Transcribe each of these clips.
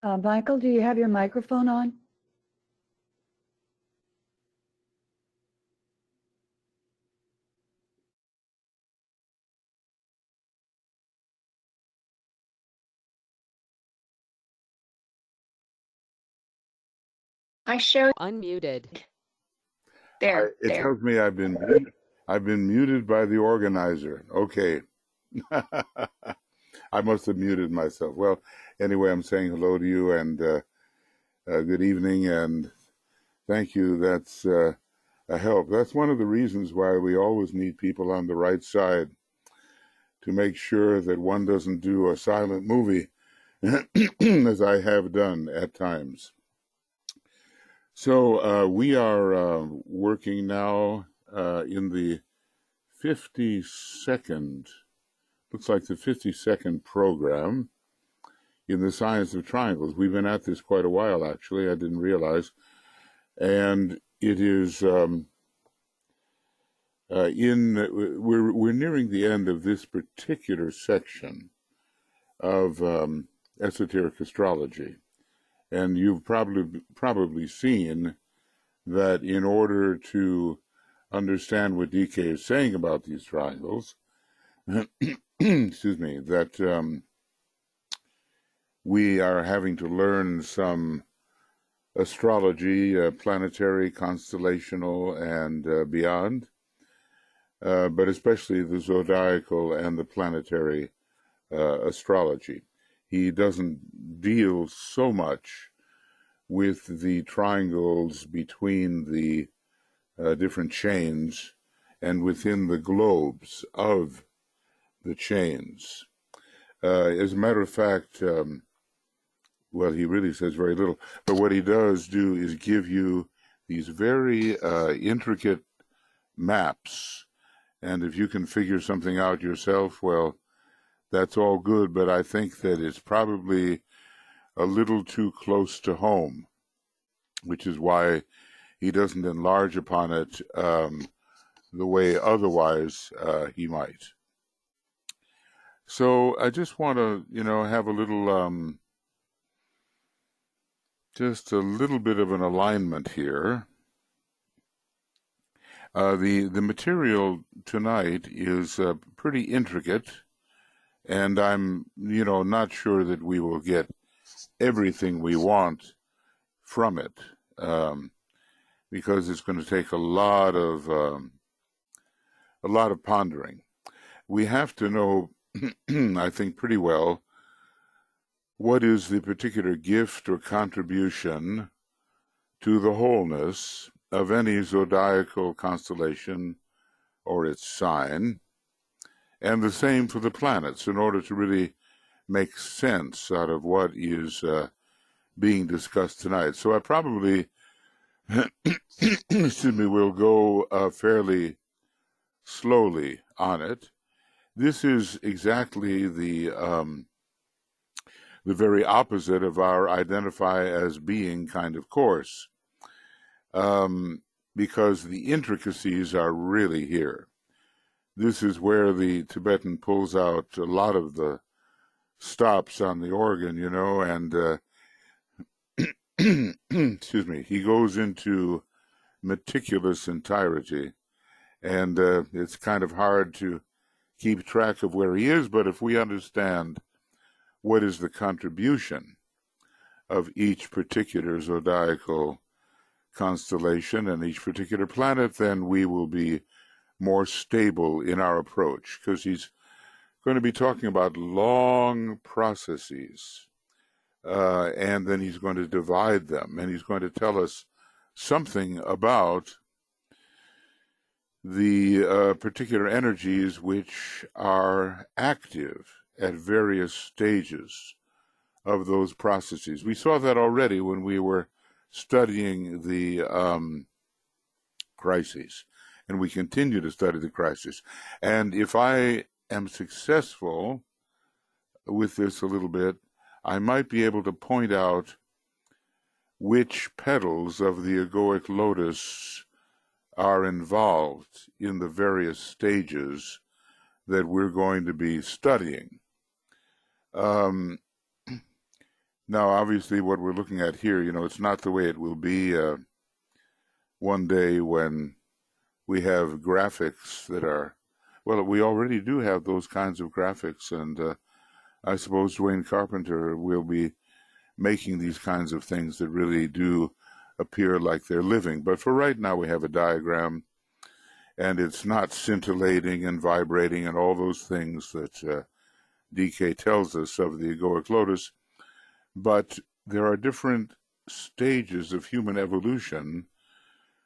Michael, do you have your microphone on? I show Unmuted. there. It tells me I've been muted by the organizer. Okay. I must have muted myself. Well, anyway, I'm saying hello to you and good evening and thank you. That's a help. That's one of the reasons why we always need people on the right side to make sure that one doesn't do a silent movie as I have done at times. So we are working now in the 52nd, looks like the 52nd program in the science of triangles. We've been at this quite a while, actually. I didn't realize. And it is we're nearing the end of this particular section of esoteric astrology. And you've probably seen that in order to understand what DK is saying about these triangles, excuse me, that we are having to learn some astrology, planetary, constellational, and beyond, but especially the zodiacal and the planetary astrology. He doesn't deal so much with the triangles between the different chains and within the globes of the chains. As a matter of fact, well, he really says very little, but what he does do is give you these very intricate maps, and if you can figure something out yourself, well, that's all good, but I think that it's probably a little too close to home, which is why he doesn't enlarge upon it the way otherwise he might. So I just want to, have a little, just a little bit of an alignment here. The material tonight is pretty intricate, and I'm, not sure that we will get everything we want from it, because it's going to take a lot of pondering. We have to know, I think, pretty well what is the particular gift or contribution to the wholeness of any zodiacal constellation or its sign, and the same for the planets, in order to really make sense out of what is being discussed tonight. So I probably, excuse me, will go fairly slowly on it. This is exactly the very opposite of our identify as being kind of course, because the intricacies are really here. This is where the Tibetan pulls out a lot of the stops on the organ, and excuse me, he goes into meticulous entirety, and it's kind of hard to keep track of where he is, but if we understand what is the contribution of each particular zodiacal constellation and each particular planet, then we will be more stable in our approach, because he's going to be talking about long processes, and then he's going to divide them, and he's going to tell us something about the particular energies which are active at various stages of those processes. We saw that already when we were studying the crises, and we continue to study the crisis. And if I am successful with this a little bit, I might be able to point out which petals of the egoic lotus are involved in the various stages that we're going to be studying. Now, obviously, what we're looking at here, it's not the way it will be one day when we have graphics that are, well, we already do have those kinds of graphics, and I suppose Dwayne Carpenter will be making these kinds of things that really do appear like they're living. But for right now, we have a diagram, and it's not scintillating and vibrating and all those things that DK tells us of the egoic lotus. But there are different stages of human evolution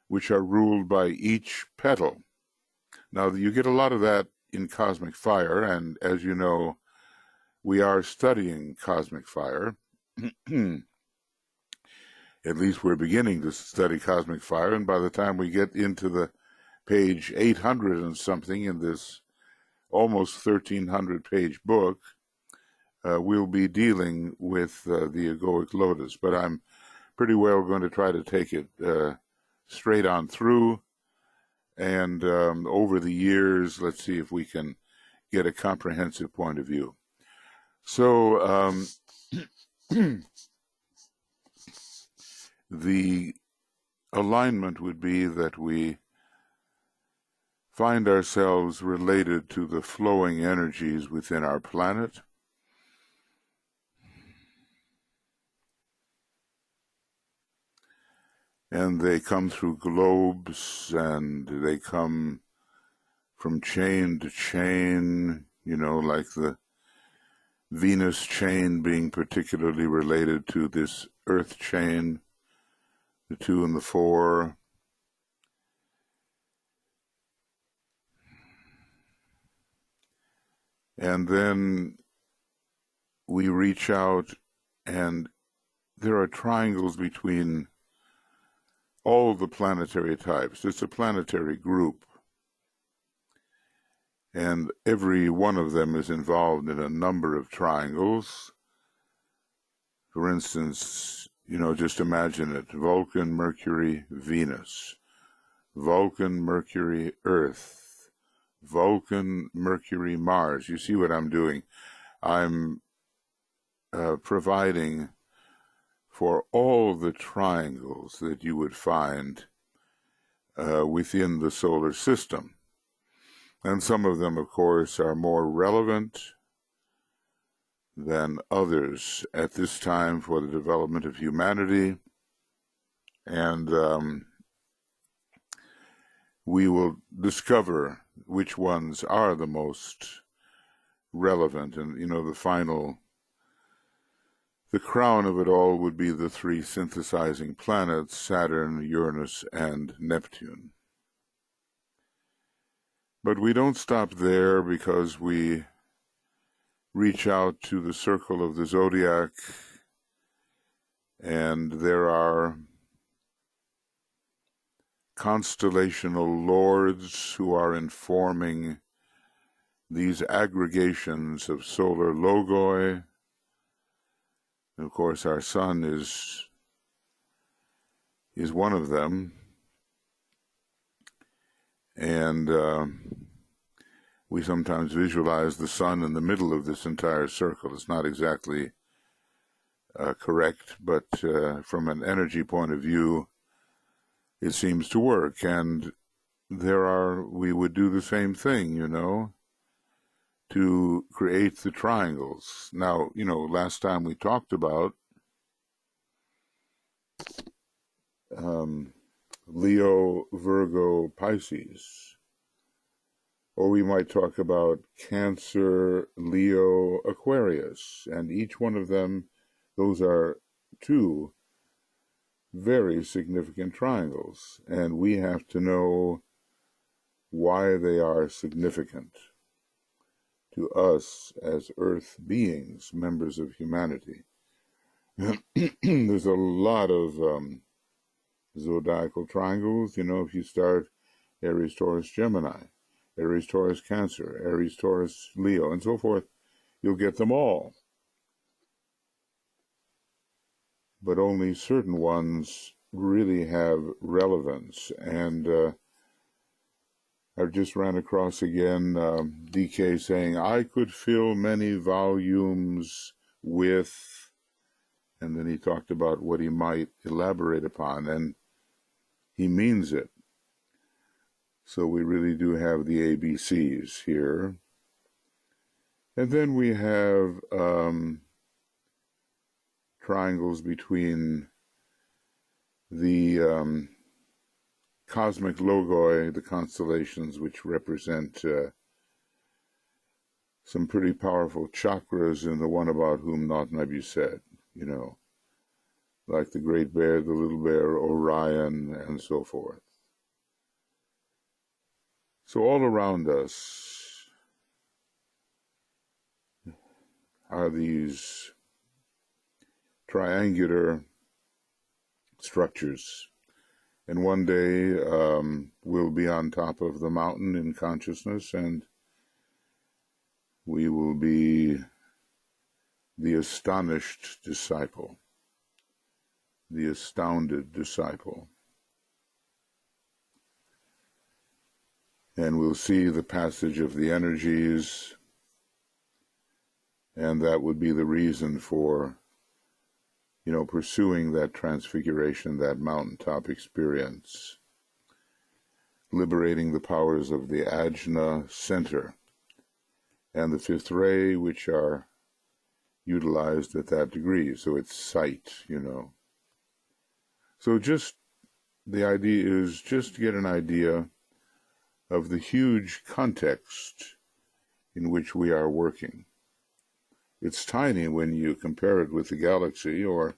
which are ruled by each petal. Now, you get a lot of that in cosmic fire, and as you know, we are studying cosmic fire. At least we're beginning to study cosmic fire, and by the time we get into the page 800 and something in this almost 1,300-page book, we'll be dealing with the egoic lotus. But I'm pretty well going to try to take it straight on through, and over the years, let's see if we can get a comprehensive point of view. So the alignment would be that we find ourselves related to the flowing energies within our planet. And they come through globes, and they come from chain to chain, like the Venus chain being particularly related to this Earth chain, the 2 and the 4. And then we reach out, and there are triangles between all the planetary types. It's a planetary group, and every one of them is involved in a number of triangles. For instance, just imagine it: Vulcan, Mercury, Venus, Vulcan, Mercury, Earth, Vulcan, Mercury, Mars. You see what I'm doing? I'm providing for all the triangles that you would find within the solar system. And some of them, of course, are more relevant than others at this time for the development of humanity. And we will discover which ones are the most relevant. And, the crown of it all would be the 3 synthesizing planets, Saturn, Uranus, and Neptune. But we don't stop there, because we reach out to the circle of the zodiac, and there are constellational lords who are informing these aggregations of solar logoi. Of course, our sun is one of them, and we sometimes visualize the sun in the middle of this entire circle. It's not exactly correct, but from an energy point of view, it seems to work. And we would do the same thing, to create the triangles. Now, last time we talked about Leo, Virgo, Pisces, or we might talk about Cancer, Leo, Aquarius, and each one of them, those are 2 very significant triangles, and we have to know why they are significant to us as Earth beings, members of humanity. There's a lot of zodiacal triangles. If you start Aries, Taurus, Gemini, Aries, Taurus, Cancer, Aries, Taurus, Leo, and so forth, you'll get them all. But only certain ones really have relevance. And I've just ran across again DK saying, I could fill many volumes with And then he talked about what he might elaborate upon, and he means it. So we really do have the ABCs here. And then we have triangles between the Cosmic Logoi, the constellations, which represent some pretty powerful chakras, and the one about whom OAWNMBS said, like the Great Bear, the Little Bear, Orion, and so forth. So all around us are these triangular structures. And one day we'll be on top of the mountain in consciousness, and we will be the astonished disciple, the astounded disciple. And we'll see the passage of the energies, and that would be the reason for, pursuing that transfiguration, that mountaintop experience, liberating the powers of the Ajna center and the fifth ray, which are utilized at that degree. So it's sight, So the idea is just to get an idea of the huge context in which we are working. It's tiny when you compare it with the galaxy, or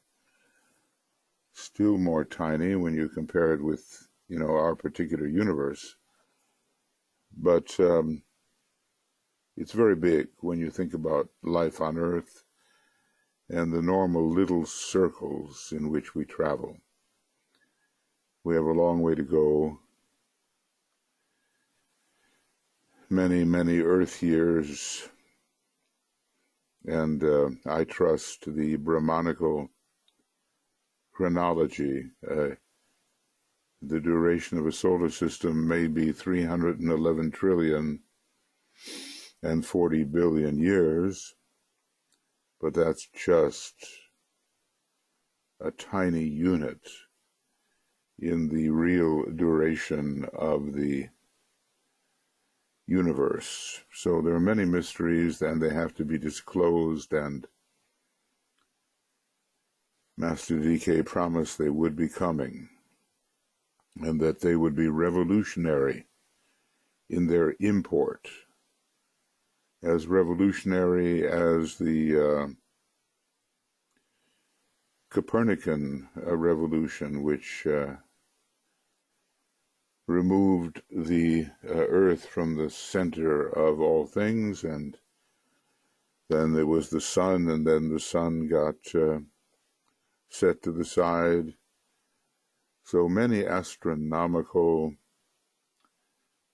still more tiny when you compare it with, our particular universe. But it's very big when you think about life on Earth and the normal little circles in which we travel. We have a long way to go. Many, many Earth years. And I trust the Brahmanical chronology. The duration of a solar system may be 311 trillion and 40 billion years, but that's just a tiny unit in the real duration of the universe. So there are many mysteries, and they have to be disclosed, and Master DK promised they would be coming, and that they would be revolutionary in their import, as revolutionary as the Copernican revolution, which removed the Earth from the center of all things, and then there was the sun, and then the sun got set to the side. So many astronomical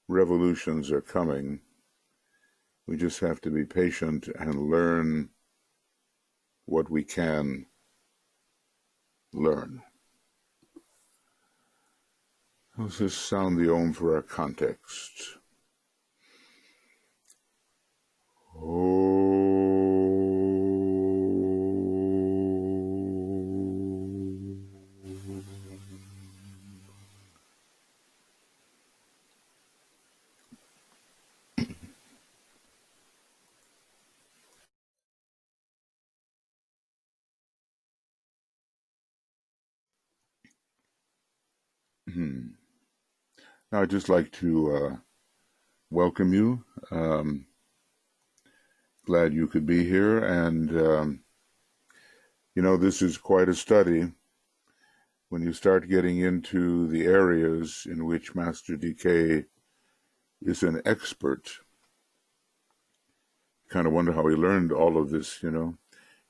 revolutions are coming. We just have to be patient and learn what we can learn. Let's just sound the Om for our context. Now, I'd just like to welcome you. Glad you could be here. And, this is quite a study. When you start getting into the areas in which Master DK is an expert, you kind of wonder how he learned all of this,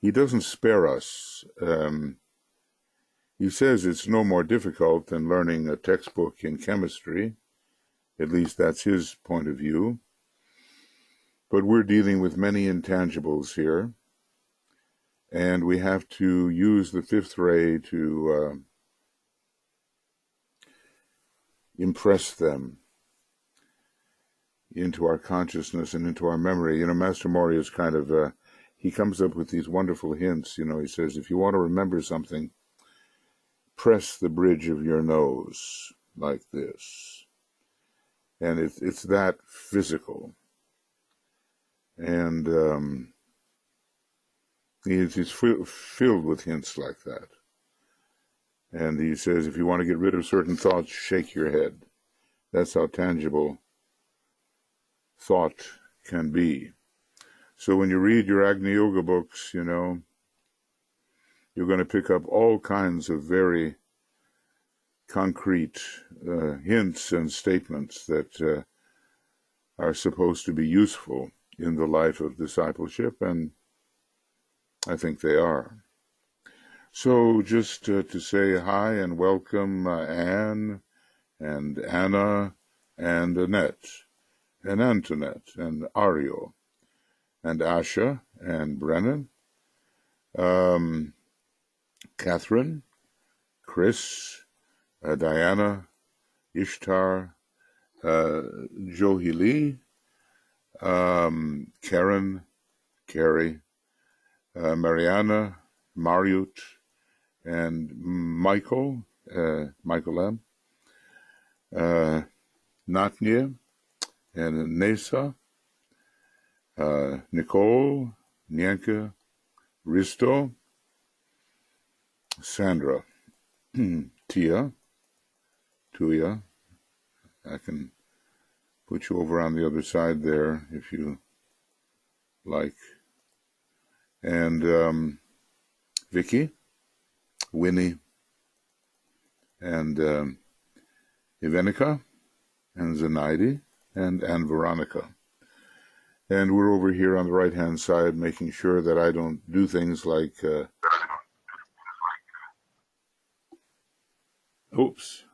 He doesn't spare us. He says it's no more difficult than learning a textbook in chemistry. At least that's his point of view. But we're dealing with many intangibles here, and we have to use the fifth ray to impress them into our consciousness and into our memory. Master Mori is kind of, he comes up with these wonderful hints. He says, if you want to remember something, press the bridge of your nose like this. And it's that physical. And he's filled with hints like that. And he says, if you want to get rid of certain thoughts, shake your head. That's how tangible thought can be. So when you read your Agni Yoga books, you're going to pick up all kinds of very concrete hints and statements that are supposed to be useful in the life of discipleship, and I think they are. So just to say hi and welcome Anne and Anna and Annette and Antoinette and Ario and Asha and Brennan, Catherine, Chris, Diana, Ishtar, Johili, Karen, Carrie, Mariana, Mariut, and Michael, Michael M., Natnia, and Nesa, Nicole, Nyanka, Risto, Sandra, Tuya, I can put you over on the other side there if you like, and Vicky, Winnie, and Ivenica, and Zenaidi, and Veronica. And we're over here on the right-hand side making sure that I don't do things like, oops,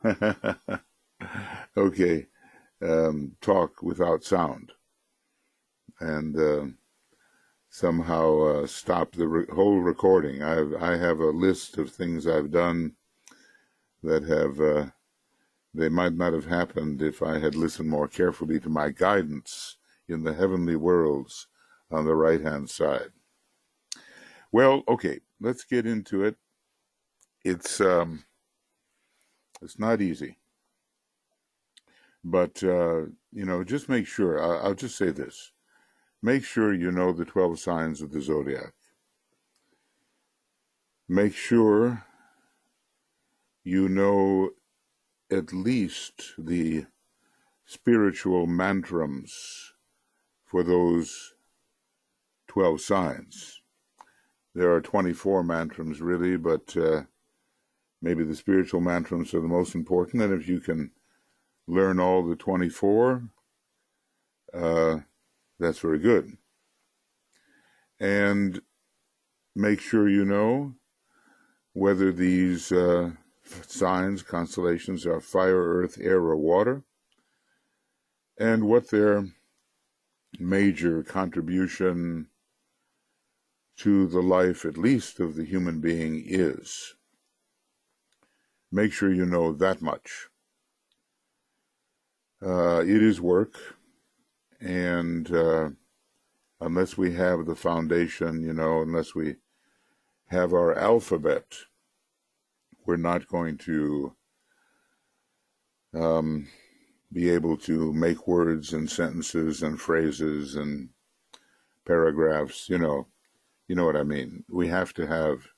okay, talk without sound, and somehow stop the whole recording. I have a list of things I've done that have, they might not have happened if I had listened more carefully to my guidance in the heavenly worlds on the right-hand side. Well, okay, let's get into it. It's not easy, but just make sure. I'll just say this: make sure you know the 12 signs of the zodiac. Make sure you know at least the spiritual mantrams for those 12 signs. There are 24 mantrams really, but maybe the spiritual mantrams are the most important, and if you can learn all the 24, that's very good. And make sure you know whether these signs, constellations, are fire, earth, air, or water, and what their major contribution to the life, at least of the human being, is. Make sure you know that much. It is work, and unless we have the foundation, unless we have our alphabet, we're not going to be able to make words and sentences and phrases and paragraphs. You know what I mean. We have to have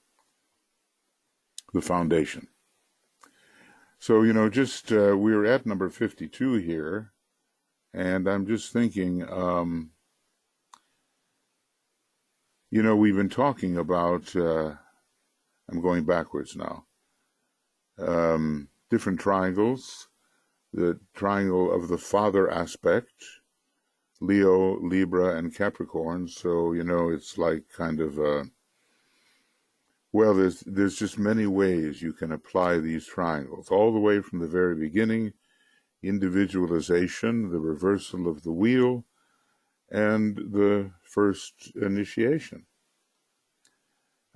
the foundation. So, we're at number 52 here, and I'm just thinking, we've been talking about, I'm going backwards now, different triangles, the triangle of the father aspect, Leo, Libra, and Capricorn. So, it's like kind of well, there's just many ways you can apply these triangles, all the way from the very beginning, individualization, the reversal of the wheel, and the first initiation.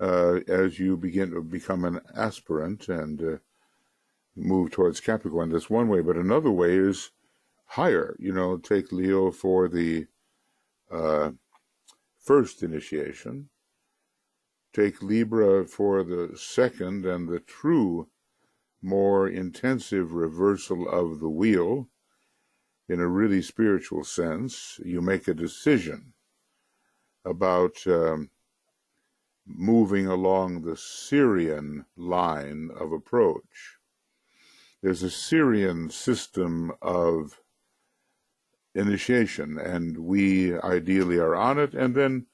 As you begin to become an aspirant and move towards Capricorn, that's one way. But another way is higher. Take Leo for the first initiation. Take Libra for the second and the true, more intensive reversal of the wheel. In a really spiritual sense, you make a decision about moving along the Sirian line of approach. There's a Sirian system of initiation, and we ideally are on it, and then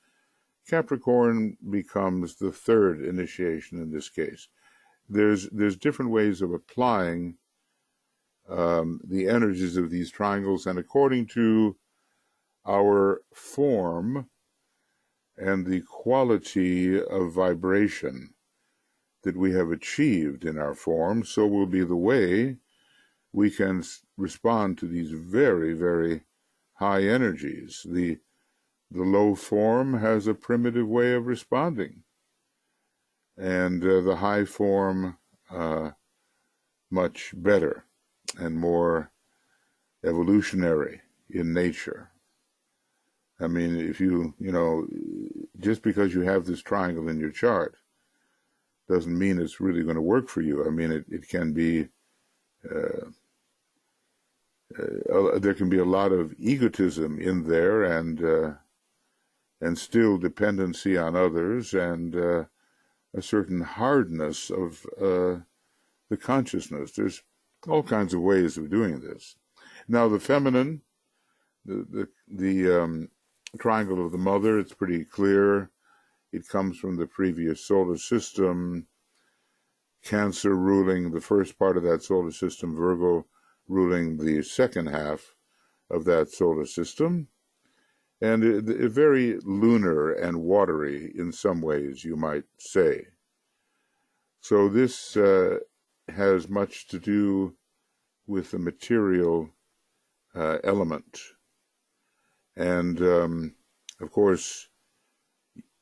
Capricorn becomes the third initiation in this case. There's different ways of applying the energies of these triangles, and according to our form and the quality of vibration that we have achieved in our form, so will be the way we can respond to these very, very high energies. The low form has a primitive way of responding, and the high form much better and more evolutionary in nature. I mean, if you just because you have this triangle in your chart doesn't mean it's really going to work for you. I mean, it can be, there can be a lot of egotism in there, and still dependency on others, and a certain hardness of the consciousness. There's all kinds of ways of doing this. Now, the feminine, the triangle of the mother, it's pretty clear. It comes from the previous solar system, Cancer ruling the first part of that solar system, Virgo ruling the second half of that solar system, and very lunar and watery in some ways, you might say. So this has much to do with the material element. And, of course,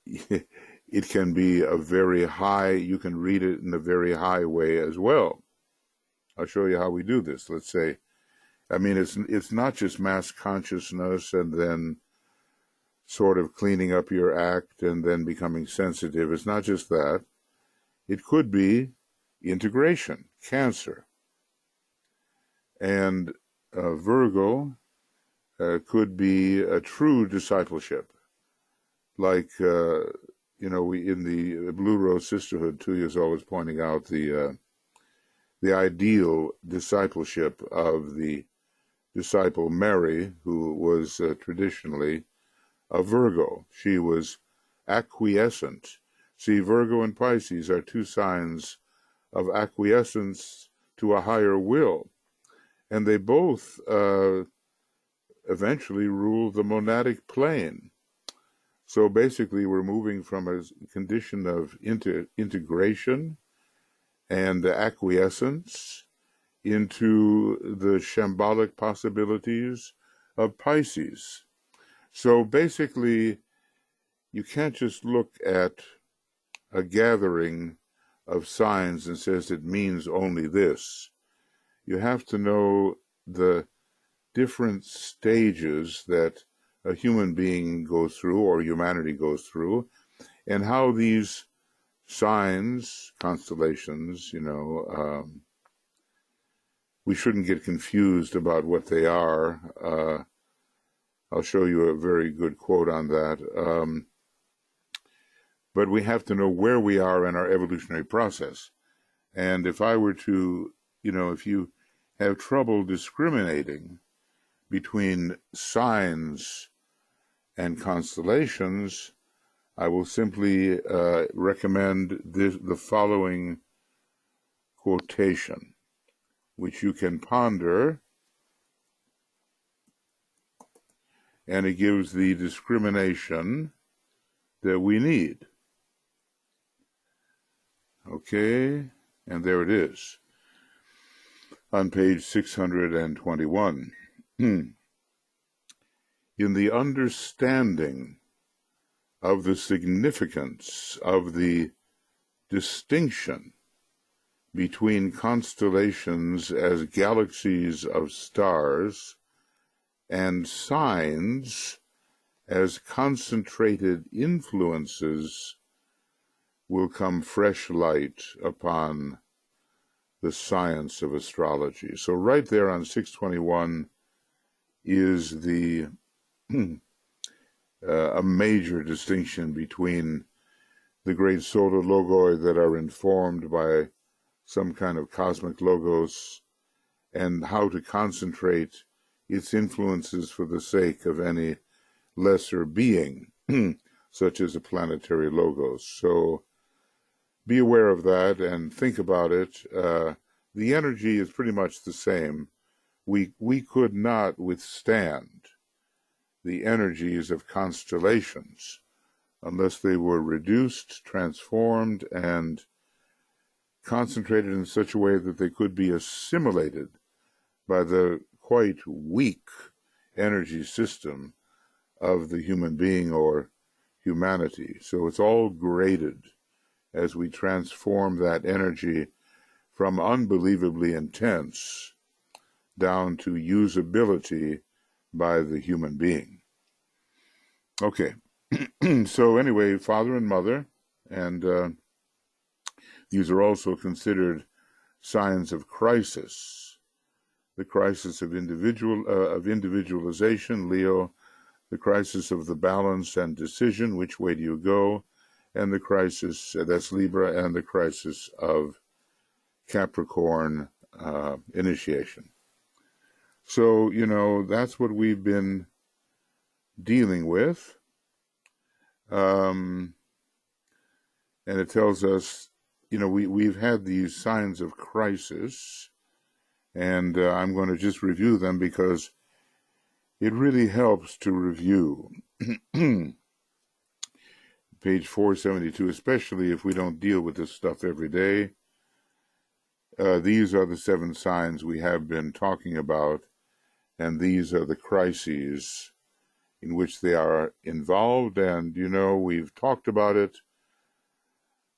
it can be a very high, you can read it in a very high way as well. I'll show you how we do this. Let's say, I mean, it's not just mass consciousness and then sort of cleaning up your act and then becoming sensitive. It's not just that. It could be integration, Cancer. And Virgo could be a true discipleship. Like, we in the Blue Rose Sisterhood, Tuya is always pointing out the ideal discipleship of the disciple Mary, who was traditionally a Virgo. She was acquiescent. See, Virgo and Pisces are two signs of acquiescence to a higher will, and they both eventually rule the monadic plane. So basically, we're moving from a condition of integration and acquiescence into the shambolic possibilities of Pisces. So basically, you can't just look at a gathering of signs and says it means only this. You have to know the different stages that a human being goes through or humanity goes through, and how these signs, constellations, we shouldn't get confused about what they are. I'll show you a very good quote on that. But we have to know where we are in our evolutionary process. And if I were to, if you have trouble discriminating between signs and constellations, I will simply recommend the following quotation, which you can ponder, and it gives the discrimination that we need. Okay, and there it is, on page 621. In the understanding of the significance of the distinction between constellations as galaxies of stars and signs as concentrated influences will come fresh light upon the science of astrology. So right there on 621 is the a major distinction between the great solar logoi that are informed by some kind of cosmic logos and how to concentrate its influences for the sake of any lesser being, such as a planetary logos. So be aware of that and think about it. The energy is pretty much the same. We could not withstand the energies of constellations unless they were reduced, transformed, and concentrated in such a way that they could be assimilated by the quite weak energy system of the human being or humanity. So it's all graded as we transform that energy from unbelievably intense down to usability by the human being. Okay, so anyway, father and mother, and these are also considered signs of crisis. The crisis of individualization, Leo, the crisis of the balance and decision, which way do you go, and the crisis, that's Libra, and the crisis of Capricorn, initiation. So, that's what we've been dealing with. And it tells us, we've had these signs of crisis, and I'm going to just review them because it really helps to review. Page 472, especially if we don't deal with this stuff every day. These are the 7 signs we have been talking about, and these are the crises in which they are involved, and, we've talked about it,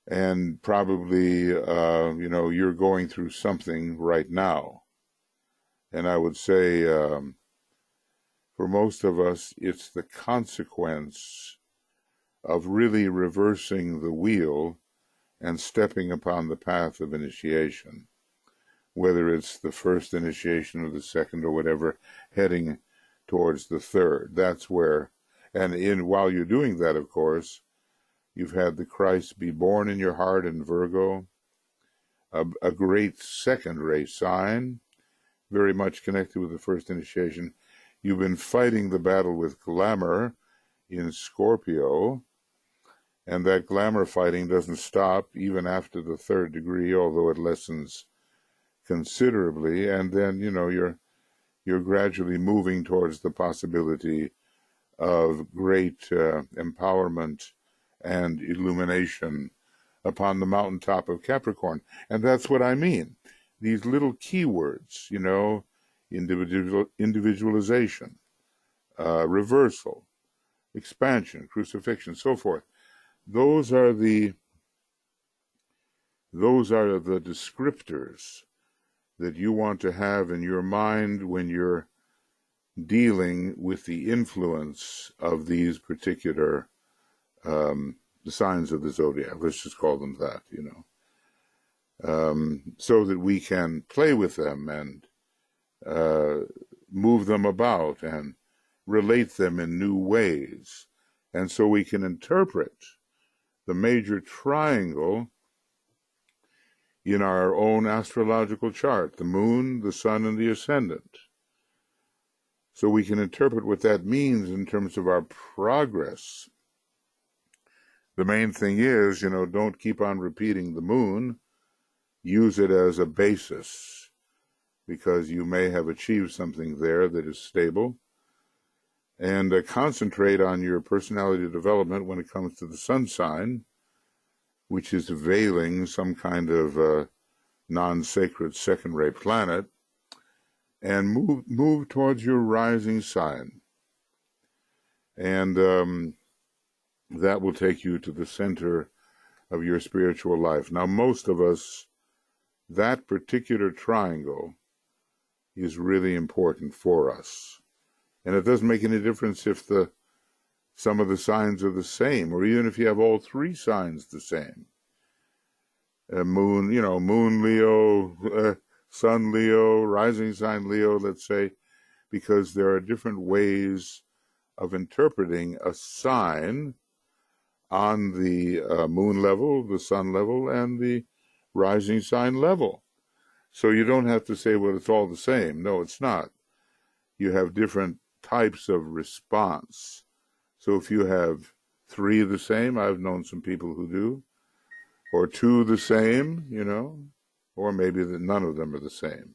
and probably, you're going through something right now. And I would say, for most of us, it's the consequence of really reversing the wheel and stepping upon the path of initiation, whether it's the first initiation or the second or whatever, heading towards the third. That's where, and while you're doing that, of course, you've had the Christ be born in your heart in Virgo, a great second-ray sign, very much connected with the first initiation. You've been fighting the battle with glamour in Scorpio, and that glamour fighting doesn't stop even after the 3rd degree, although it lessens considerably. And then, you're gradually moving towards the possibility of great empowerment and illumination upon the mountaintop of Capricorn. And that's what I mean. These little keywords, individualization, reversal, expansion, crucifixion, so forth. Those are the descriptors that you want to have in your mind when you're dealing with the influence of these particular the signs of the zodiac. Let's just call them that, so that we can play with them and move them about and relate them in new ways. And so we can interpret the major triangle in our own astrological chart, the moon, the sun, and the ascendant. So we can interpret what that means in terms of our progress. The main thing is, don't keep on repeating the moon. Use it as a basis, because you may have achieved something there that is stable. And concentrate on your personality development when it comes to the sun sign, which is veiling some kind of non-sacred second-ray planet, and move towards your rising sign. And that will take you to the center of your spiritual life. Now, most of us, that particular triangle is really important for us. And it doesn't make any difference if the some of the signs are the same, or even if you have all three signs the same. Moon, Moon Leo, Sun Leo, rising sign Leo, let's say, because there are different ways of interpreting a sign on the moon level, the sun level, and the rising sign level. So you don't have to say, well, it's all the same. No, it's not. You have different types of response. So if you have three the same, I've known some people who do, or two the same, or maybe none of them are the same.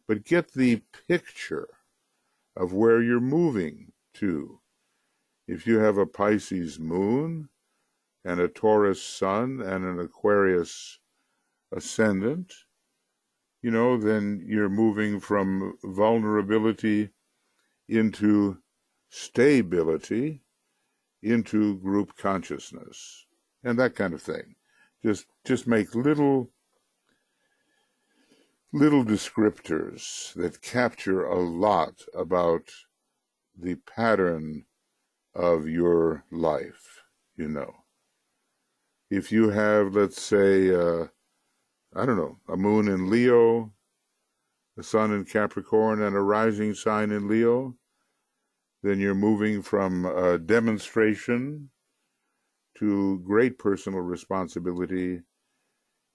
But get the picture of where you're moving to. If you have a Pisces moon and a Taurus sun and an Aquarius ascendant, then you're moving from vulnerability into stability, into group consciousness, and that kind of thing. Just make little descriptors that capture a lot about the pattern of your life, If you have, let's say, a moon in Leo, a sun in Capricorn, and a rising sign in Leo, then you're moving from demonstration to great personal responsibility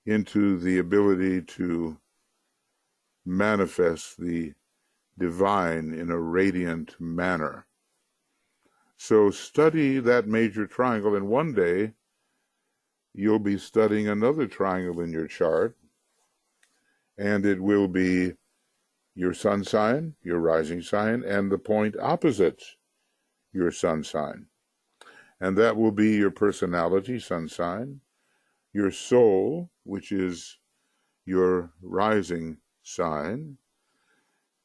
into the ability to manifest the divine in a radiant manner. So study that major triangle, and one day you'll be studying another triangle in your chart, and it will be your sun sign, your rising sign, and the point opposite your sun sign. And that will be your personality, sun sign, your soul, which is your rising sign,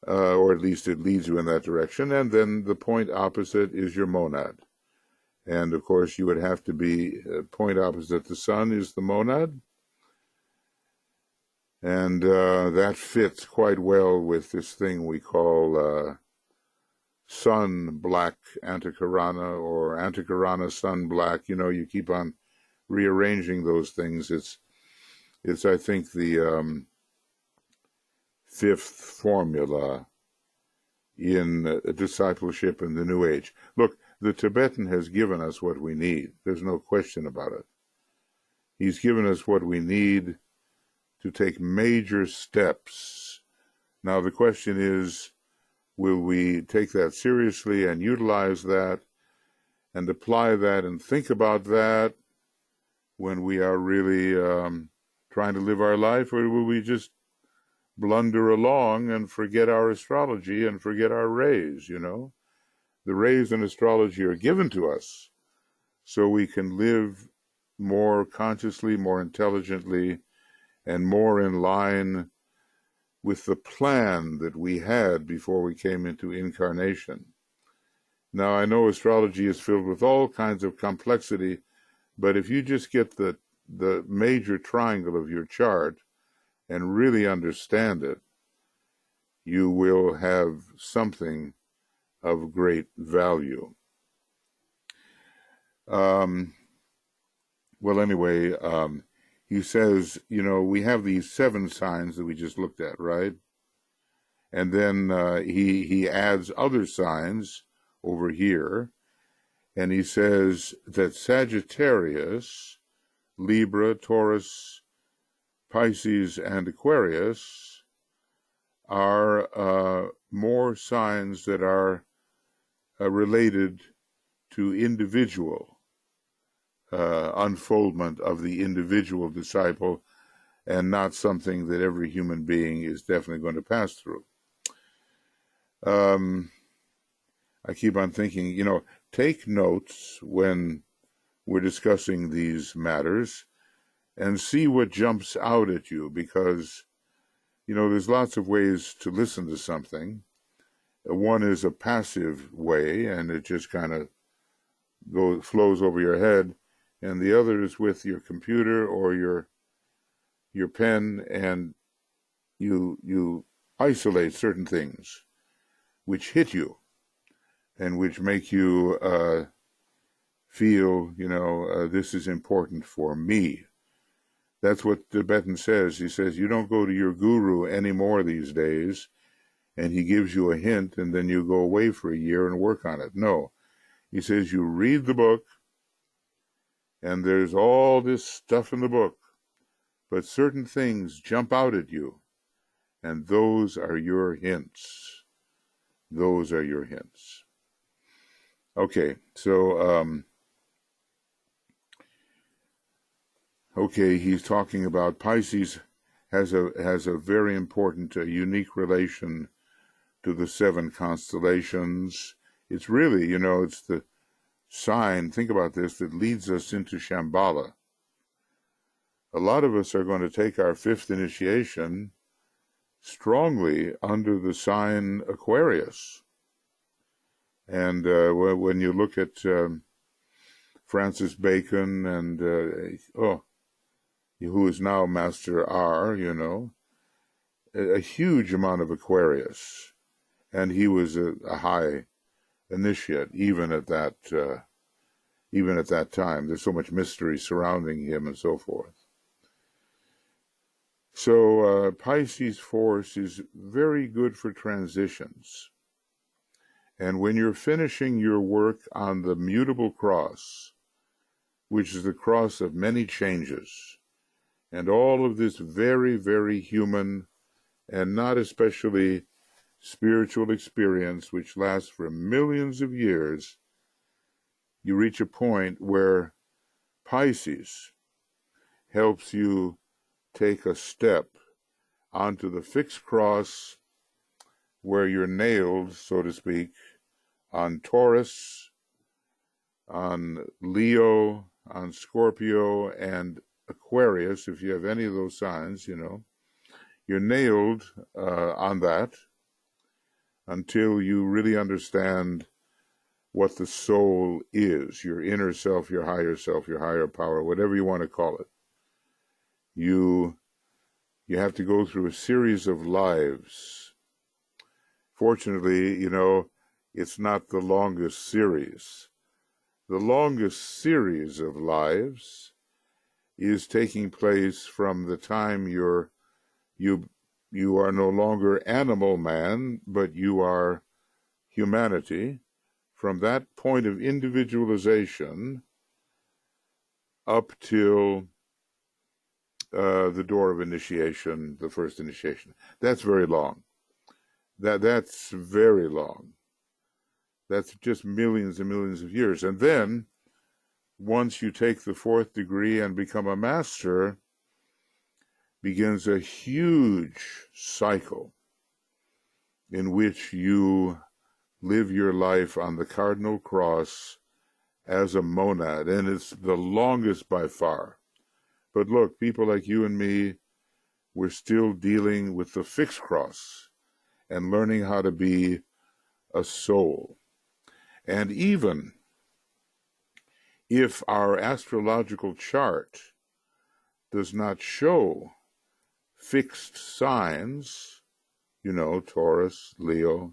or at least it leads you in that direction, and then the point opposite is your monad. And of course you would have to be point opposite the sun is the monad, and that fits quite well with this thing we call sun black antikarana, or antikarana sun black. You keep on rearranging those things. It's I think the fifth formula in discipleship in the New Age. Look, the Tibetan has given us what we need. There's no question about it. He's given us what we need to take major steps. Now the question is, will we take that seriously and utilize that and apply that and think about that when we are really trying to live our life, or will we just blunder along and forget our astrology and forget our rays? The rays in astrology are given to us so we can live more consciously, more intelligently, and more in line with the plan that we had before we came into incarnation. Now, I know astrology is filled with all kinds of complexity, but if you just get the major triangle of your chart and really understand it, you will have something of great value. He says, we have these 7 signs that we just looked at, right? And then he adds other signs over here, and he says that Sagittarius, Libra, Taurus, Pisces, and Aquarius are more signs that are related to individual unfoldment of the individual disciple, and not something that every human being is definitely going to pass through. I keep on thinking, take notes when we're discussing these matters and see what jumps out at you, because, there's lots of ways to listen to something. One is a passive way, and it just kind of flows over your head, and the other is with your computer or your pen, and you isolate certain things which hit you and which make you feel, this is important for me. That's what Tibetan says. He says, you don't go to your guru anymore these days, and he gives you a hint, and then you go away for a year and work on it. No. He says, you read the book, and there's all this stuff in the book, but certain things jump out at you, and those are your hints. Those are your hints. Okay, so, he's talking about Pisces has a very important, unique relation to the 7 constellations. It's really, it's the sign, think about this, that leads us into Shamballa. A lot of us are going to take our 5th initiation strongly under the sign Aquarius. And when you look at Francis Bacon and, who is now Master R, a huge amount of Aquarius. And he was a high initiate, even at that time. There's so much mystery surrounding him and so forth. So Pisces force is very good for transitions. And when you're finishing your work on the mutable cross, which is the cross of many changes, and all of this very, very human and not especially spiritual experience, which lasts for millions of years, you reach a point where Pisces helps you take a step onto the fixed cross where you're nailed, so to speak, on Taurus, on Leo, on Scorpio, and Aquarius. If you have any of those signs, you're nailed on that until you really understand what the soul is, your inner self, your higher power, whatever you want to call it. You have to go through a series of lives. Fortunately, it's not the longest series. The longest series of lives is taking place from the time you are no longer animal man, but you are humanity. From that point of individualization up till the door of initiation, the first initiation. That's very long. That's very long. That's just millions and millions of years. And then, once you take the 4th degree and become a master, begins a huge cycle in which you live your life on the cardinal cross as a monad, and it's the longest by far. But look, people like you and me, we're still dealing with the fixed cross and learning how to be a soul. And even if our astrological chart does not show fixed signs, Taurus, Leo,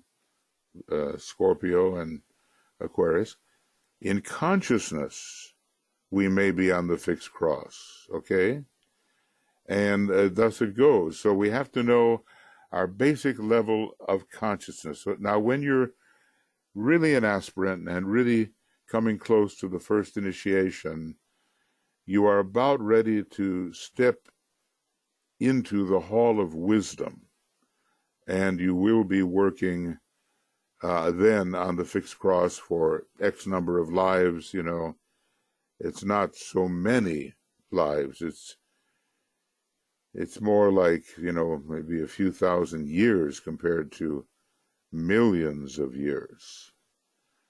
Scorpio, and Aquarius, in consciousness, we may be on the fixed cross, okay? And thus it goes. So we have to know our basic level of consciousness. So now, when you're really an aspirant and really coming close to the first initiation, you are about ready to step into the hall of wisdom, and you will be working then on the fixed cross for X number of lives. It's not so many lives. It's more like, maybe a few thousand years compared to millions of years.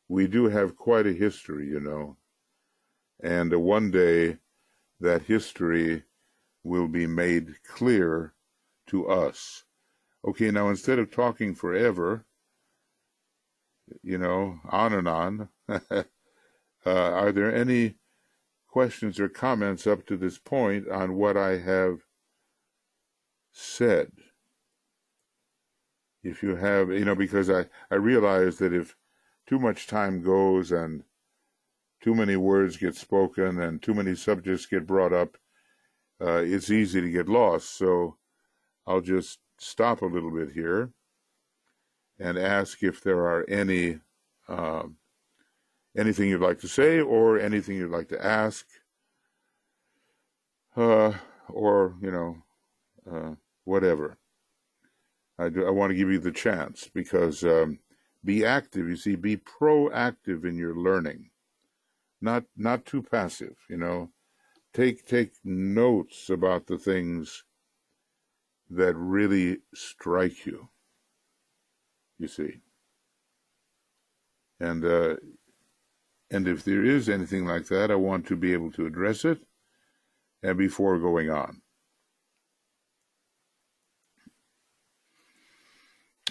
We do have quite a history, and one day that history will be made clear to us. Okay, now instead of talking forever, on and on, are there any questions or comments up to this point on what I have said? If you have, because I realize that if too much time goes and too many words get spoken and too many subjects get brought up, it's easy to get lost. So I'll just stop a little bit here and ask if there are anything you'd like to say or anything you'd like to ask, or whatever. I want to give you the chance because be active. You see, be proactive in your learning, not too passive. Take notes about the things that really strike you. You see, and if there is anything like that, I want to be able to address it, and before going on.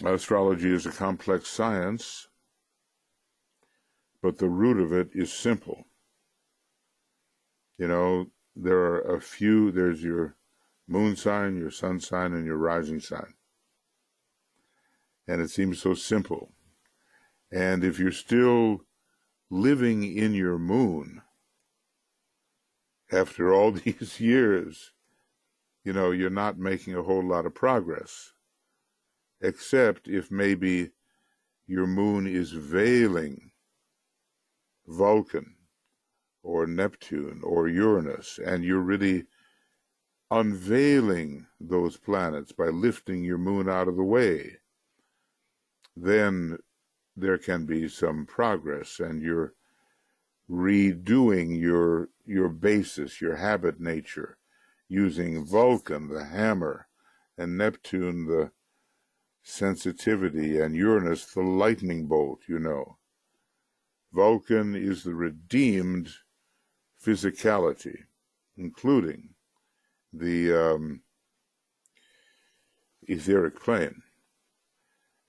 Astrology is a complex science, but the root of it is simple. There are a few, there's your moon sign, your sun sign, and your rising sign. And it seems so simple. And if you're still living in your moon after all these years, you're not making a whole lot of progress. Except if maybe your moon is veiling Vulcan or Neptune or Uranus, and you're really unveiling those planets by lifting your moon out of the way, then there can be some progress, and you're redoing your basis, your habit nature, using Vulcan, the hammer, and Neptune, the sensitivity, and Uranus, the lightning bolt. Vulcan is the redeemed physicality, including the etheric plane.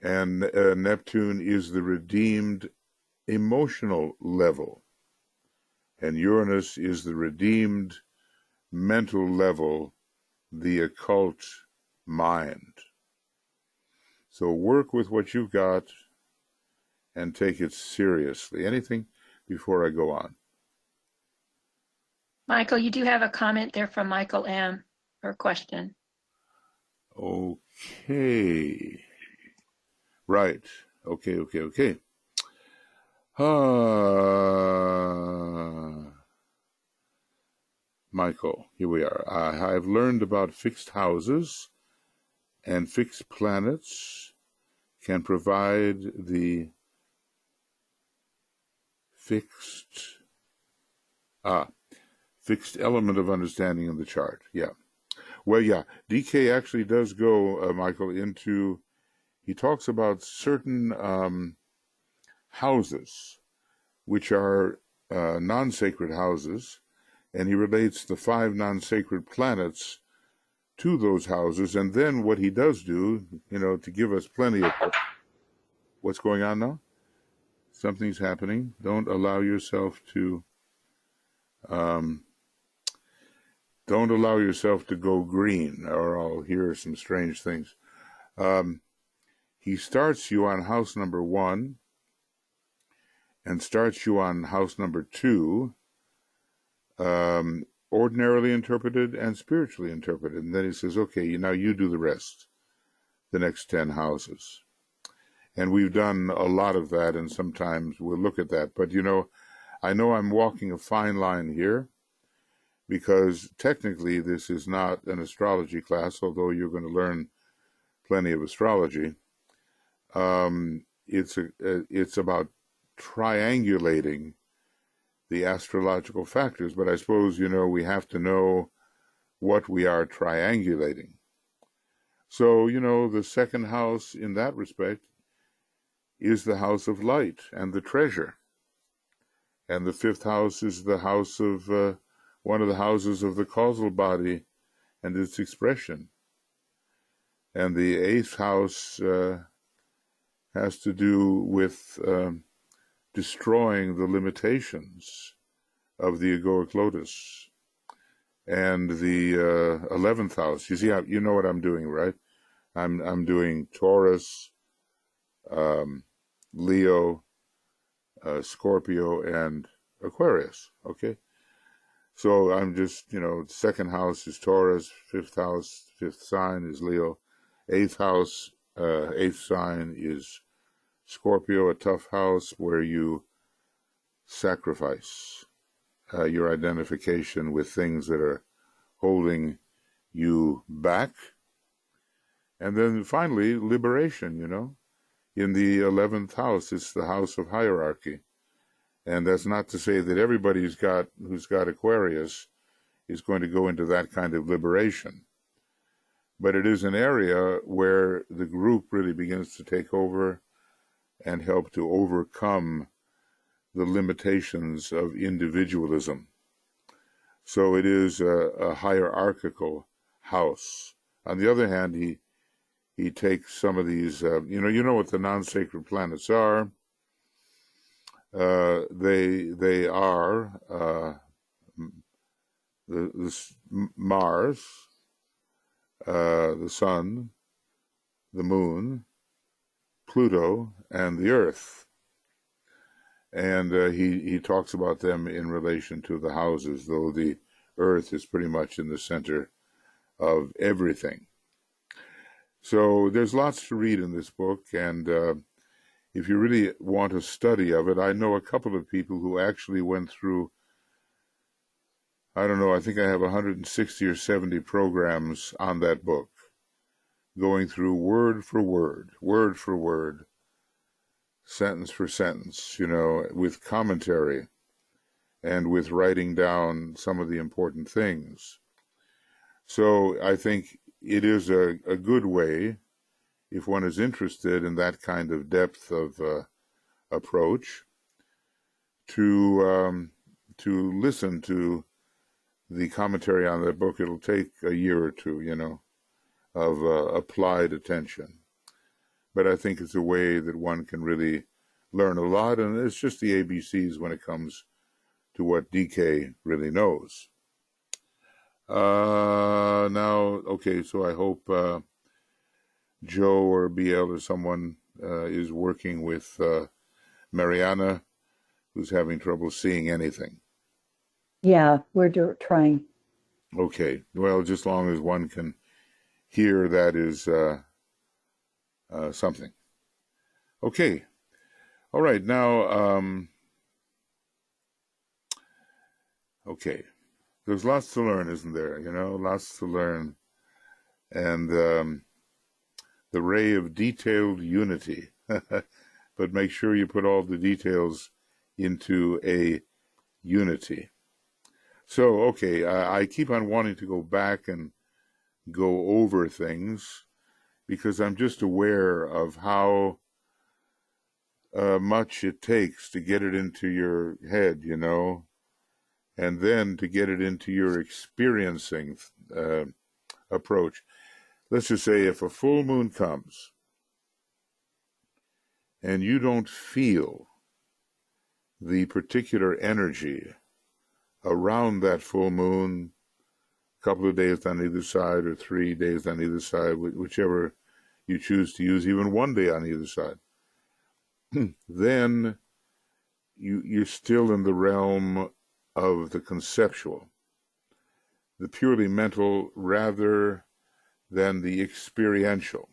And Neptune is the redeemed emotional level. And Uranus is the redeemed mental level, the occult mind. So work with what you've got and take it seriously. Anything before I go on? Michael, you do have a comment there from Michael M. or a question. Okay. Right. Okay. Michael, here we are. I've learned about fixed houses and fixed planets can provide the fixed element of understanding in the chart. Yeah. Well, yeah, DK actually does go, Michael, into, he talks about certain houses, which are non-sacred houses, and he relates the 5 non-sacred planets to those houses, and then what he does do, to give us plenty of... What's going on now? Something's happening. Don't allow yourself to... don't allow yourself to go green, or I'll hear some strange things. He starts you on house number 1 and starts you on house number 2, ordinarily interpreted and spiritually interpreted. And then he says, okay, now you do the rest, the next 10 houses. And we've done a lot of that, and sometimes we'll look at that. But, I know I'm walking a fine line here, because technically this is not an astrology class, although you're going to learn plenty of astrology. It's about triangulating the astrological factors, but I suppose, we have to know what we are triangulating. So, the second house in that respect is the house of light and the treasure. And the 5th house is the house of, one of the houses of the causal body and its expression. And the 8th house has to do with destroying the limitations of the egoic lotus. And the 11th house, you see how, you know what I'm doing, right? I'm doing Taurus, Leo, Scorpio, and Aquarius, okay? So I'm just, second house is Taurus, fifth house, fifth sign is Leo, eighth house, eighth sign is Scorpio, a tough house where you sacrifice your identification with things that are holding you back. And then finally, liberation, In the 11th house, it's the house of hierarchy. And that's not to say that everybody who's got Aquarius is going to go into that kind of liberation. But it is an area where the group really begins to take over and help to overcome the limitations of individualism. So it is a hierarchical house. On the other hand, he takes some of these, you know what the non-sacred planets are. They are the Mars, the Sun, the Moon, Pluto, and the Earth. And he talks about them in relation to the houses, though the Earth is pretty much in the center of everything. So there's lots to read in this book, and if you really want a study of it, I know a couple of people who actually went through, I don't know, I think I have 160 or 70 programs on that book, going through word for word, sentence for sentence, with commentary and with writing down some of the important things. So I think it is a good way, if one is interested in that kind of depth of approach, to listen to the commentary on that book. It'll take a year or two, of applied attention. But I think it's a way that one can really learn a lot, and it's just the ABCs when it comes to what DK really knows. Now, okay, so I hope Joe or BL or someone is working with Mariana, who's having trouble seeing anything. Yeah, we're trying. Okay, well, just as long as one can hear, that is something. Okay, all right, now, okay, there's lots to learn, isn't there? Lots to learn. And the ray of detailed unity. But make sure you put all the details into a unity. So, okay, I keep on wanting to go back and go over things because I'm just aware of how much it takes to get it into your head, and then to get it into your experiencing approach. Let's just say if a full moon comes and you don't feel the particular energy around that full moon, a couple of days on either side or 3 days on either side, whichever you choose to use, even 1 day on either side, then you're still in the realm of the conceptual, the purely mental rather than the experiential.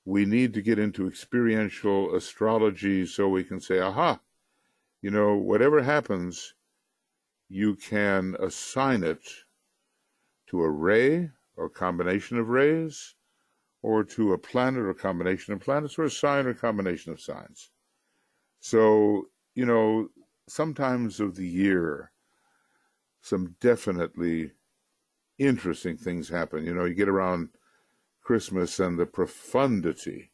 We need to get into experiential astrology so we can say, aha, whatever happens, you can assign it to a ray or combination of rays, or to a planet or combination of planets, or a sign or combination of signs. So, sometimes of the year, some definitely interesting things happen. You get around Christmas and the profundity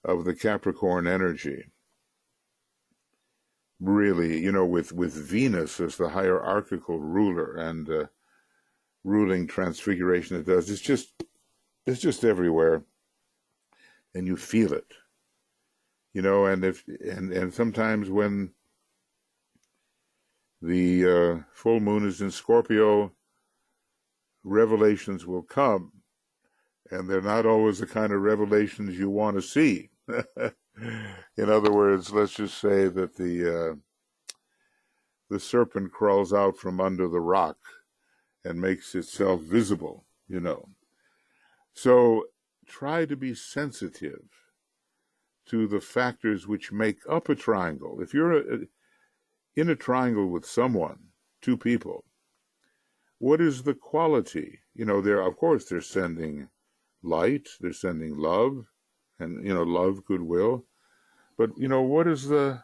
of the Capricorn energy. Really, with Venus as the hierarchical ruler and ruling Transfiguration it does. It's just everywhere, and you feel it. And sometimes when the full moon is in Scorpio, revelations will come, and they're not always the kind of revelations you want to see. In other words, let's just say that the the serpent crawls out from under the rock and makes itself visible, you know. So try to be sensitive to the factors which make up a triangle. If you're in a triangle with someone, two people, what is the quality? You know, of course, they're sending light, they're sending love, and, you know, love, goodwill. But, you know, what is the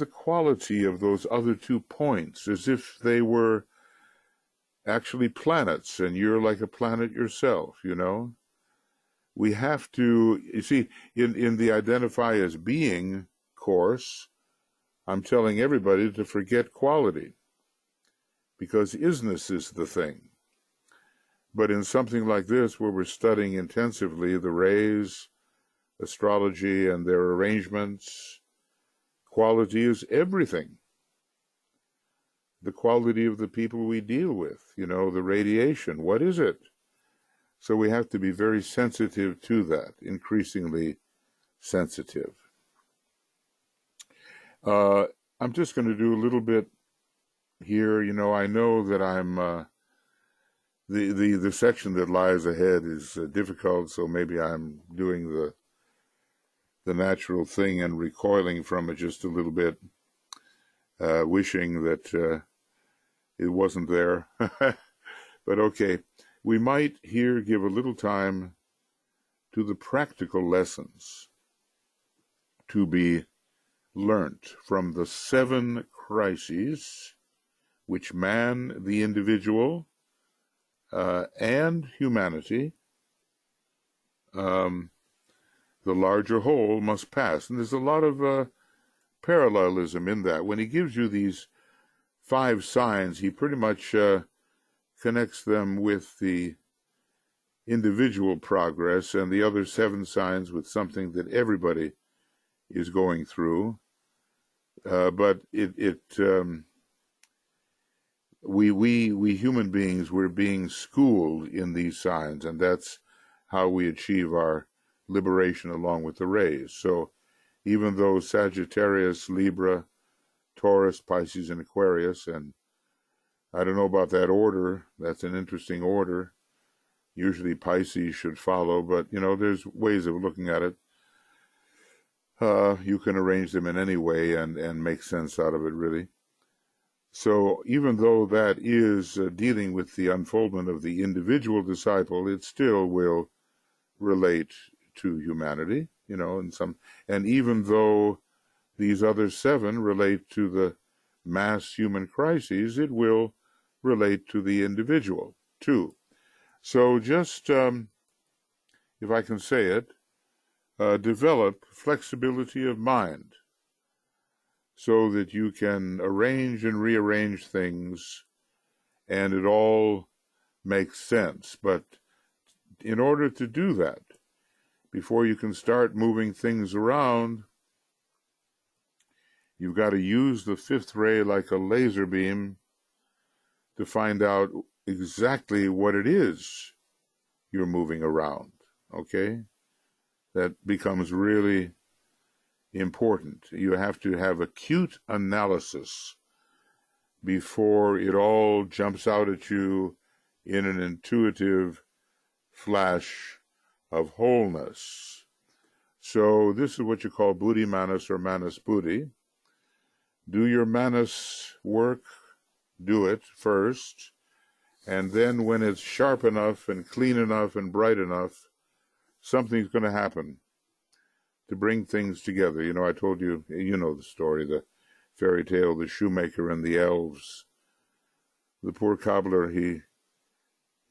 quality of those other 2 points? As if they were actually planets, and you're like a planet yourself, you know? We have to, you see, in the Identify as Being course, I'm telling everybody to forget quality, because isness is the thing. But in something like this, where we're studying intensively the rays, astrology, and their arrangements, quality is everything. The quality of the people we deal with, you know, the radiation, what is it? So we have to be very sensitive to that, increasingly sensitive. I'm just going to do a little bit here. You know, I know that I'm the section that lies ahead is difficult, so maybe I'm doing the natural thing and recoiling from it just a little bit, wishing that it wasn't there. But okay, we might here give a little time to the practical lessons to be learnt from the 7 crises which man, the individual, and humanity, the larger whole, must pass. And there's a lot of parallelism in that. When he gives you these 5 signs, he pretty much connects them with the individual progress and the other 7 signs with something that everybody is going through. But we human beings, we're being schooled in these signs, and that's how we achieve our liberation along with the rays. So even though Sagittarius, Libra, Taurus, Pisces, and Aquarius, and I don't know about that order, that's an interesting order. Usually Pisces should follow, but, you know, there's ways of looking at it. You can arrange them in any way and make sense out of it, really. So even though that is dealing with the unfoldment of the individual disciple, it still will relate to humanity, you know, and even though these other 7 relate to the mass human crises, it will relate to the individual too. So just, if I can say it, develop flexibility of mind so that you can arrange and rearrange things and it all makes sense. But in order to do that, before you can start moving things around, you've got to use the 5th ray like a laser beam to find out exactly what it is you're moving around, okay? That becomes really important. You have to have acute analysis before it all jumps out at you in an intuitive flash of wholeness. So this is what you call buddhi manas or manas buddhi. Do your manas work, do it first, and then when it's sharp enough and clean enough and bright enough, something's going to happen to bring things together. You know, I told you, you know the story, the fairy tale, the shoemaker and the elves. The poor cobbler, he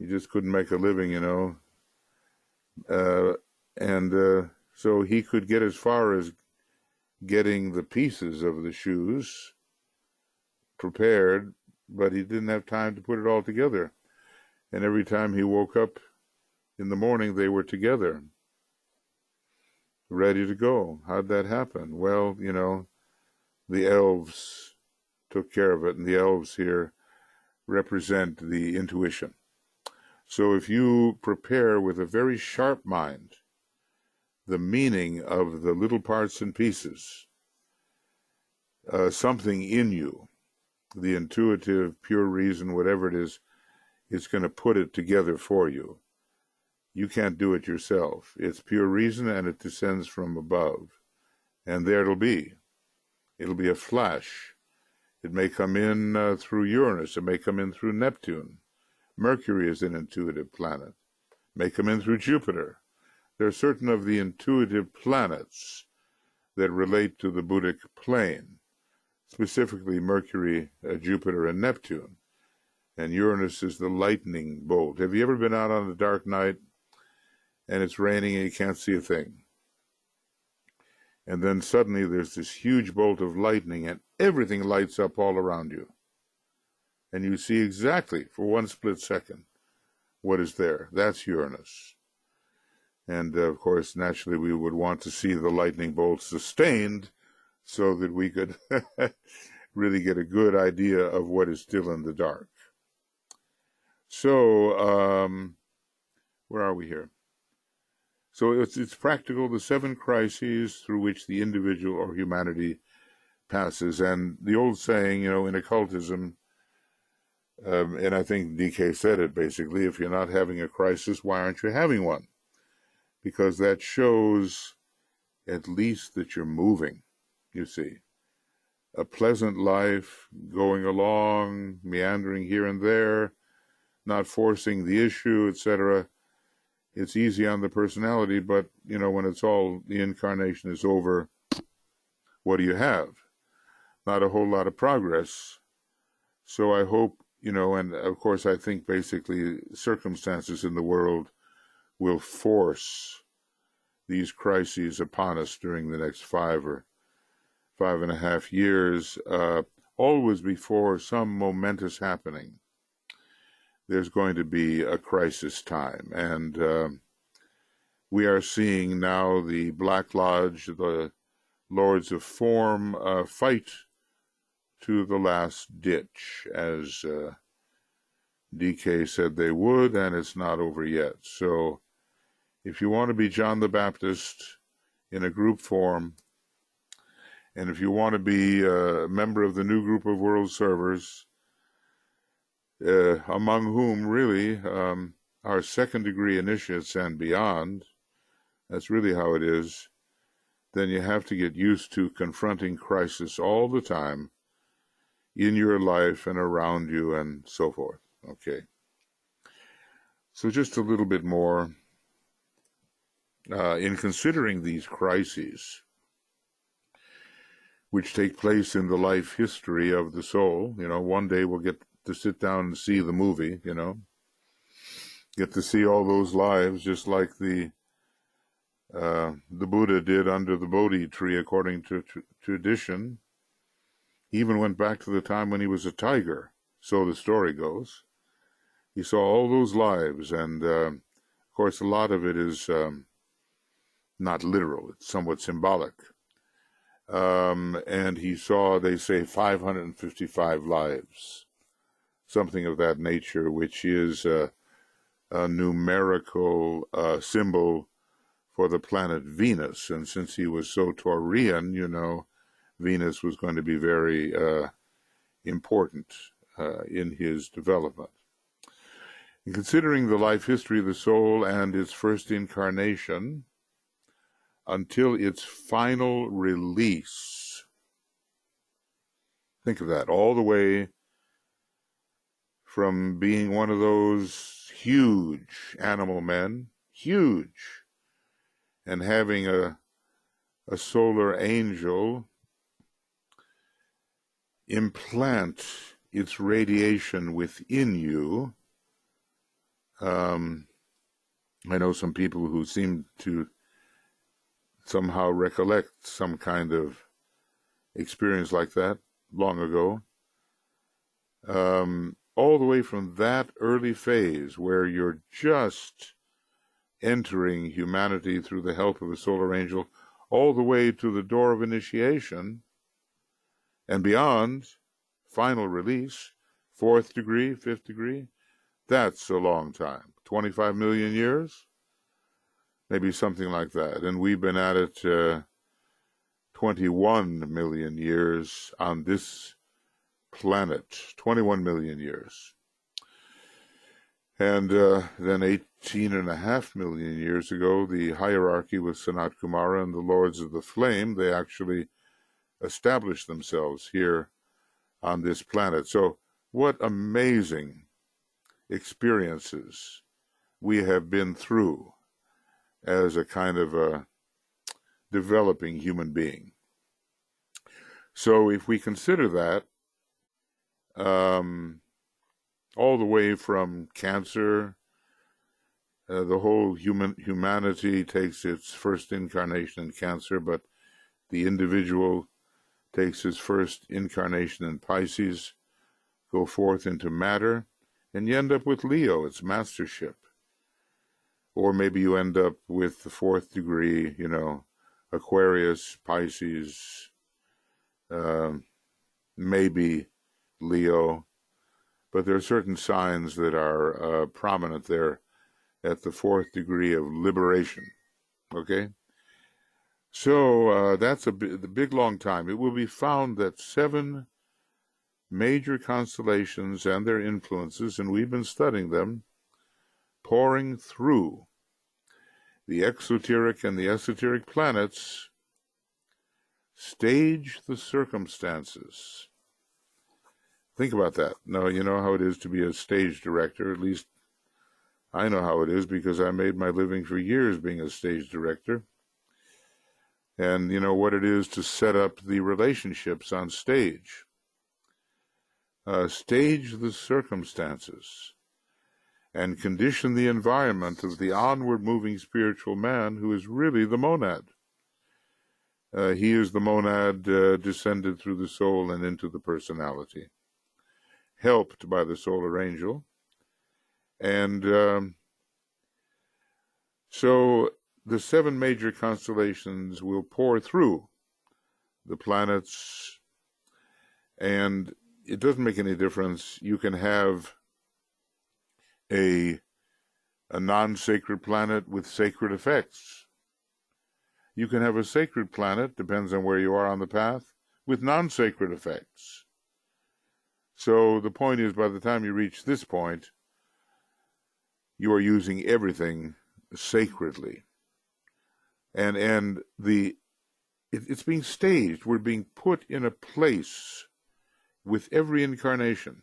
just couldn't make a living, you know. So he could get as far as getting the pieces of the shoes prepared, but he didn't have time to put it all together. And every time he woke up in the morning, they were together, ready to go. How'd that happen? Well, you know, the elves took care of it, and the elves here represent the intuition. So if you prepare with a very sharp mind the meaning of the little parts and pieces, something in you, the intuitive, pure reason, whatever it is going to put it together for you. You can't do it yourself. It's pure reason, and it descends from above. And there it'll be. It'll be a flash. It may come in through Uranus. It may come in through Neptune. Mercury is an intuitive planet. It may come in through Jupiter. There are certain of the intuitive planets that relate to the buddhic plane, specifically Mercury, Jupiter, and Neptune. And Uranus is the lightning bolt. Have you ever been out on a dark night and it's raining and you can't see a thing? And then suddenly there's this huge bolt of lightning and everything lights up all around you. And you see exactly, for one split second, what is there. That's Uranus. And, of course, naturally we would want to see the lightning bolt sustained so that we could really get a good idea of what is still in the dark. So, where are we here? So it's practical, the 7 crises through which the individual or humanity passes. And the old saying, in occultism, and I think DK said it basically, if you're not having a crisis, why aren't you having one? Because that shows at least that you're moving, you see. A pleasant life, going along, meandering here and there, not forcing the issue, etc. It's easy on the personality, but, when it's all, the incarnation is over, what do you have? Not a whole lot of progress. So I hope, and of course I think basically circumstances in the world will force these crises upon us during the next 5 or 5.5 years, always before some momentous happening. There's going to be a crisis time. And we are seeing now the Black Lodge, the Lords of Form, fight to the last ditch, as DK said they would, and it's not over yet. So if you want to be John the Baptist in a group form, and if you want to be a member of the new group of world servers, among whom really are second-degree initiates and beyond, that's really how it is, then you have to get used to confronting crisis all the time in your life and around you and so forth. Okay. So just a little bit more in considering these crises, which take place in the life history of the soul. One day we'll get to sit down and see the movie, get to see all those lives, just like the Buddha did under the Bodhi tree, according to tradition. He even went back to the time when he was a tiger, so the story goes. He saw all those lives, and of course a lot of it is not literal, it's somewhat symbolic. And he saw, they say, 555 lives, something of that nature, which is a numerical symbol for the planet Venus. And since he was so Taurian, Venus was going to be very important in his development. In considering the life history of the soul and its first incarnation until its final release, think of that, all the way from being one of those huge animal men, huge, and having a solar angel implant its radiation within you. I know some people who seem to somehow recollect some kind of experience like that long ago. All the way from that early phase where you're just entering humanity through the help of a solar angel, all the way to the door of initiation and beyond, final release, 4th degree, 5th degree, that's a long time. 25 million years? Maybe something like that. And we've been at it 21 million years on this planet. 21 million years. And then 18.5 million years ago, the hierarchy with Sanat Kumara and the Lords of the Flame, they actually established themselves here on this planet. So what amazing experiences we have been through as a kind of a developing human being. So if we consider that, all the way from Cancer, the whole humanity takes its first incarnation in Cancer, but the individual takes his first incarnation in Pisces, go forth into matter, and you end up with Leo, its mastership. Or maybe you end up with the fourth degree, Aquarius, Pisces, maybe Leo. But there are certain signs that are prominent there at the fourth degree of liberation. Okay? So that's the big long time. It will be found that 7 major constellations and their influences, and we've been studying them, pouring through the exoteric and the esoteric planets, stage the circumstances. Think about that. Now, you know how it is to be a stage director. At least I know how it is because I made my living for years being a stage director. And you know what it is to set up the relationships on stage. Stage the circumstances and condition the environment of the onward moving spiritual man who is really the monad. He is the monad descended through the soul and into the personality, helped by the solar angel. And so the 7 major constellations will pour through the planets, and it doesn't make any difference. You can have a non-sacred planet with sacred effects. You can have a sacred planet, depends on where you are on the path, with non-sacred effects. So the point is, by the time you reach this point, you are using everything sacredly. And it's being staged. We're being put in a place with every incarnation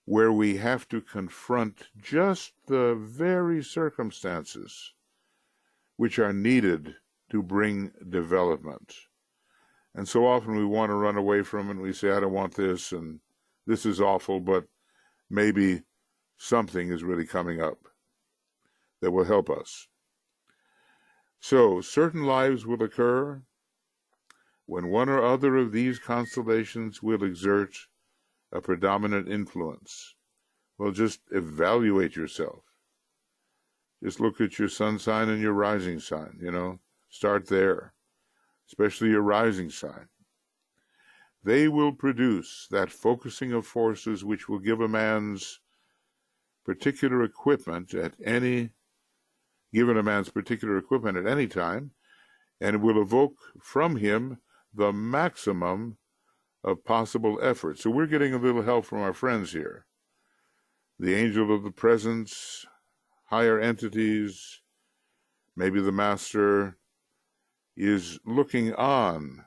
where we have to confront just the very circumstances which are needed to bring development. And so often we want to run away from it, and we say, I don't want this, and this is awful, but maybe something is really coming up that will help us. So certain lives will occur when one or other of these constellations will exert a predominant influence. Well, just evaluate yourself. Just look at your sun sign and your rising sign, Start there, especially your rising sign. They will produce that focusing of forces which will give a man's particular equipment at any time, and it will evoke from him the maximum of possible effort. So we're getting a little help from our friends here. The angel of the presence, higher entities, maybe the master is looking on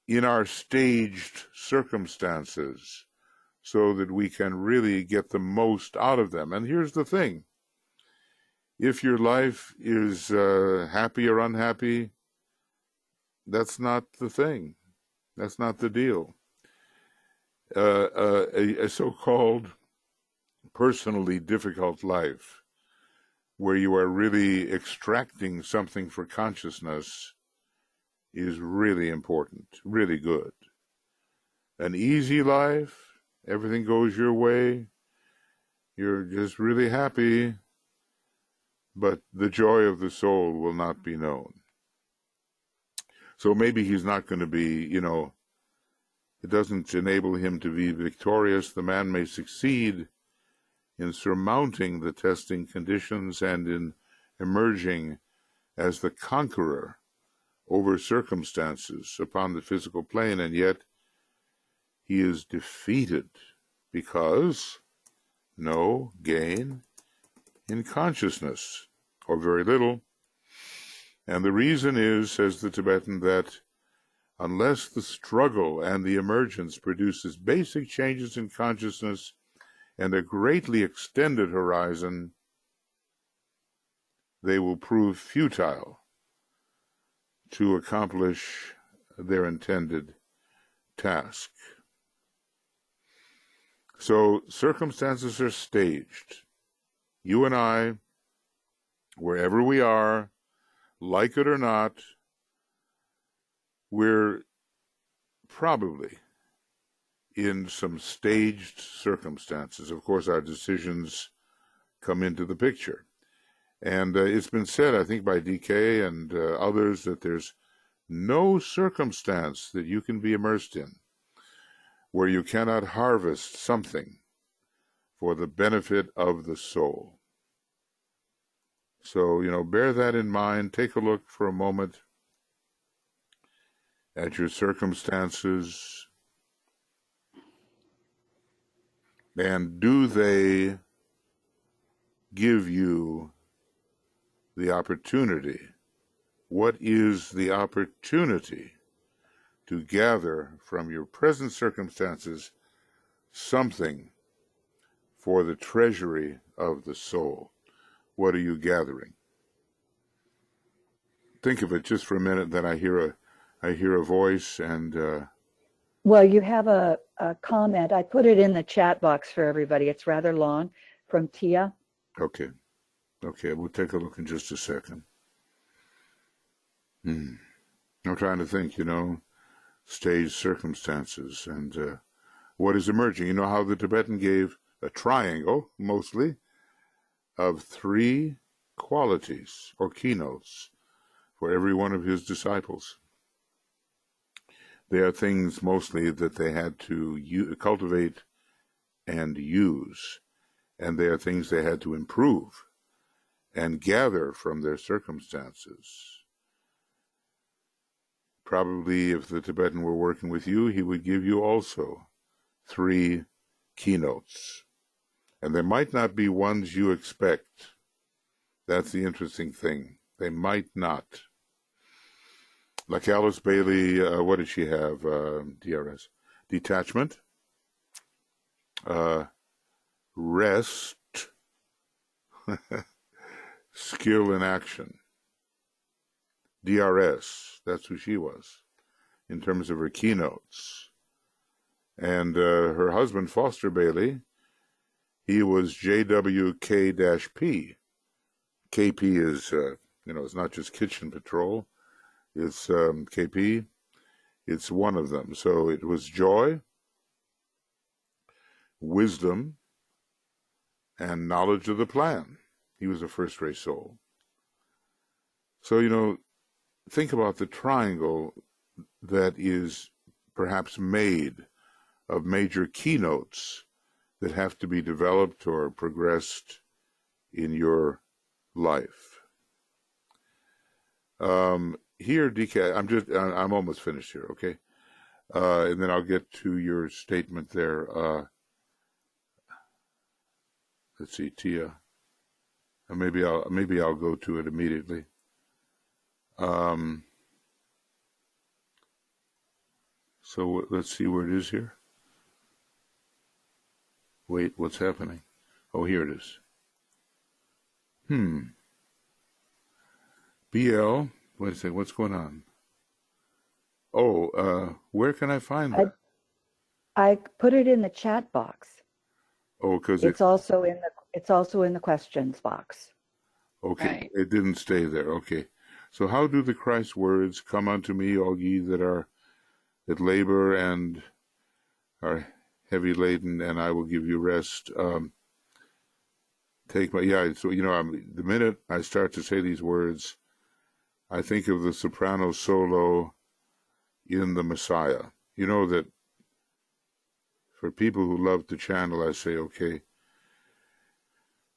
in our staged circumstances so that we can really get the most out of them. And here's the thing. If your life is happy or unhappy, that's not the thing. That's not the deal. A so-called personally difficult life, where you are really extracting something for consciousness, is really important, really good. An easy life, everything goes your way, you're just really happy, but the joy of the soul will not be known. So maybe he's not going to be, it doesn't enable him to be victorious. The man may succeed in surmounting the testing conditions and in emerging as the conqueror over circumstances upon the physical plane, and yet he is defeated because no gain in consciousness, or very little. And the reason is, says the Tibetan, that unless the struggle and the emergence produces basic changes in consciousness and a greatly extended horizon, they will prove futile to accomplish their intended task. So circumstances are staged. You and I, wherever we are, like it or not, we're probably in some staged circumstances. Of course, our decisions come into the picture. And it's been said, I think, by DK and others, that there's no circumstance that you can be immersed in where you cannot harvest something for the benefit of the soul. So, bear that in mind. Take a look for a moment at your circumstances, and do they give you the opportunity? What is the opportunity to gather from your present circumstances something for the treasury of the soul? What are you gathering? Think of it just for a minute. Then I hear a voice, and Well, you have a comment. I put it in the chat box for everybody. It's rather long, from Tia. okay, we'll take a look in just a second. I'm trying to think, stage circumstances and what is emerging. You know how the Tibetan gave a triangle, mostly, of 3 qualities or keynotes for every one of his disciples. They are things mostly that they had to cultivate and use, and they are things they had to improve and gather from their circumstances. Probably if the Tibetan were working with you, he would give you also 3 keynotes. And they might not be ones you expect. That's the interesting thing. They might not. Like Alice Bailey, what did she have? DRS. Detachment. Rest. Skill in action. DRS, that's who she was in terms of her keynotes. And her husband, Foster Bailey, he was JWK-P. KP is, it's not just kitchen patrol. It's KP. It's one of them. So it was joy, wisdom, and knowledge of the plan. He was a first-ray soul. So, think about the triangle that is perhaps made of major keynotes that have to be developed or progressed in your life. Here, DK, I'm almost finished here, okay? And then I'll get to your statement there. Let's see, Tia. Maybe I'll go to it immediately. So let's see where it is here. Wait, what's happening? Oh, here it is. BL, wait a second, what's going on? Oh, where can I find that? I put it in the chat box. Oh, because It's also in the questions box. Okay, Right. it didn't stay there. Okay. So how do the Christ words, come unto me, all ye that labor and are heavy laden, and I will give you rest. So, the minute I start to say these words, I think of the soprano solo in the Messiah. You know that for people who love to channel, I say, okay,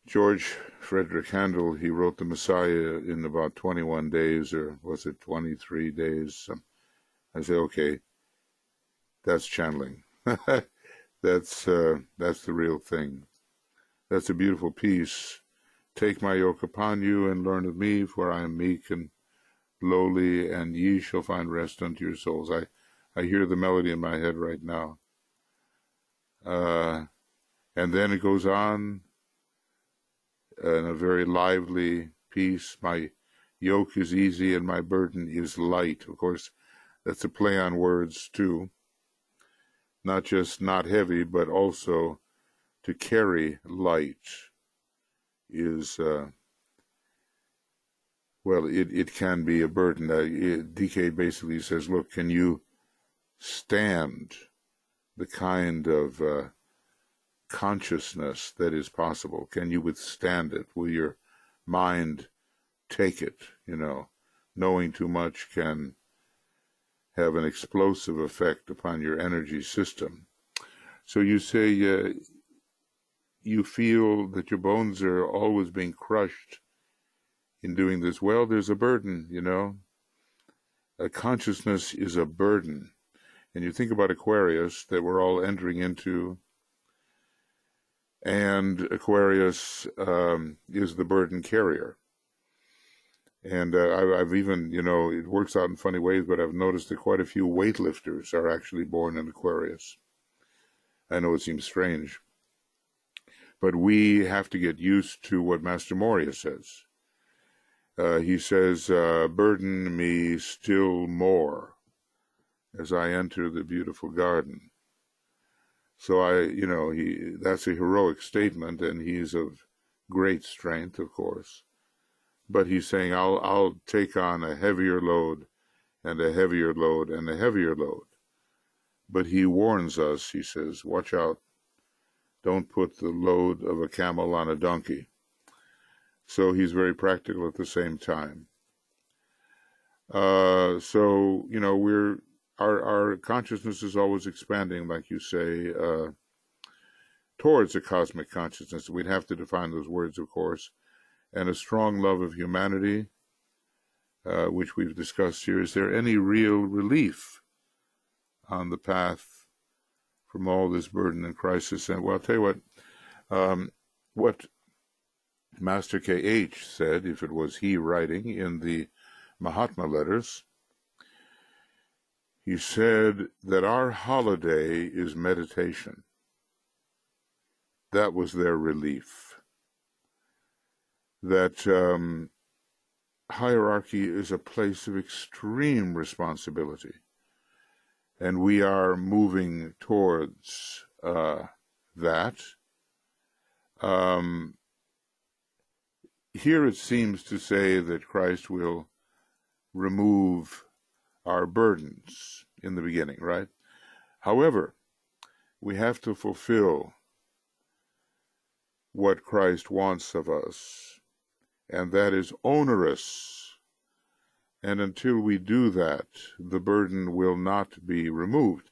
George Frederick Handel, he wrote the Messiah in about 21 days, or was it 23 days? I say, okay, that's channeling. That's the real thing. That's a beautiful piece. Take my yoke upon you and learn of me, for I am meek and lowly, and ye shall find rest unto your souls. I hear the melody in my head right now. And then it goes on in a very lively piece. My yoke is easy and my burden is light. Of course, that's a play on words too. Not just not heavy, but also to carry light is, well, it can be a burden. DK basically says, look, can you stand the kind of consciousness that is possible? Can you withstand it? Will your mind take it? You know, knowing too much can have an explosive effect upon your energy system. So you say you feel that your bones are always being crushed in doing this. Well, there's a burden, you know. A consciousness is a burden. And you think about Aquarius that we're all entering into, and Aquarius is the burden carrier. And I've even, you know, it works out in funny ways, but I've noticed that quite a few weightlifters are actually born in Aquarius. I know it seems strange, but we have to get used to what Master Moria says. He says, burden me still more as I enter the beautiful garden. So you know, that's a heroic statement, and he's of great strength, of course. But he's saying, I'll take on a heavier load and a heavier load and a heavier load. But he warns us, he says, watch out. Don't put the load of a camel on a donkey. So he's very practical at the same time. So, you know, our consciousness is always expanding, like you say, towards a cosmic consciousness. We'd have to define those words, of course. And a strong love of humanity, which we've discussed here. Is there any real relief on the path from all this burden and crisis? And well, I'll tell you what Master K.H. said, if it was he writing in the Mahatma letters, he said that our holiday is meditation. That was their relief. That hierarchy is a place of extreme responsibility, and we are moving towards that. Here it seems to say that Christ will remove our burdens in the beginning, right? However, we have to fulfill what Christ wants of us, and that is onerous. And until we do that, the burden will not be removed.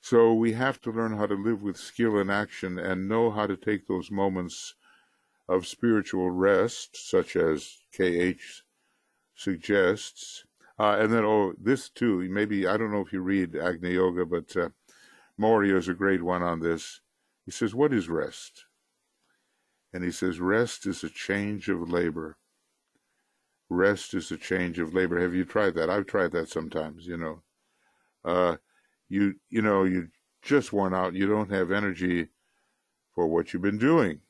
So we have to learn how to live with skill and action and know how to take those moments of spiritual rest, such as K.H. suggests. And then, this too, maybe, I don't know if you read Agni Yoga, but Moria is a great one on this. He says, what is rest? And he says, rest is a change of labor. Rest is a change of labor. Have you tried that? I've tried that sometimes, you know. You just worn out. You don't have energy for what you've been doing.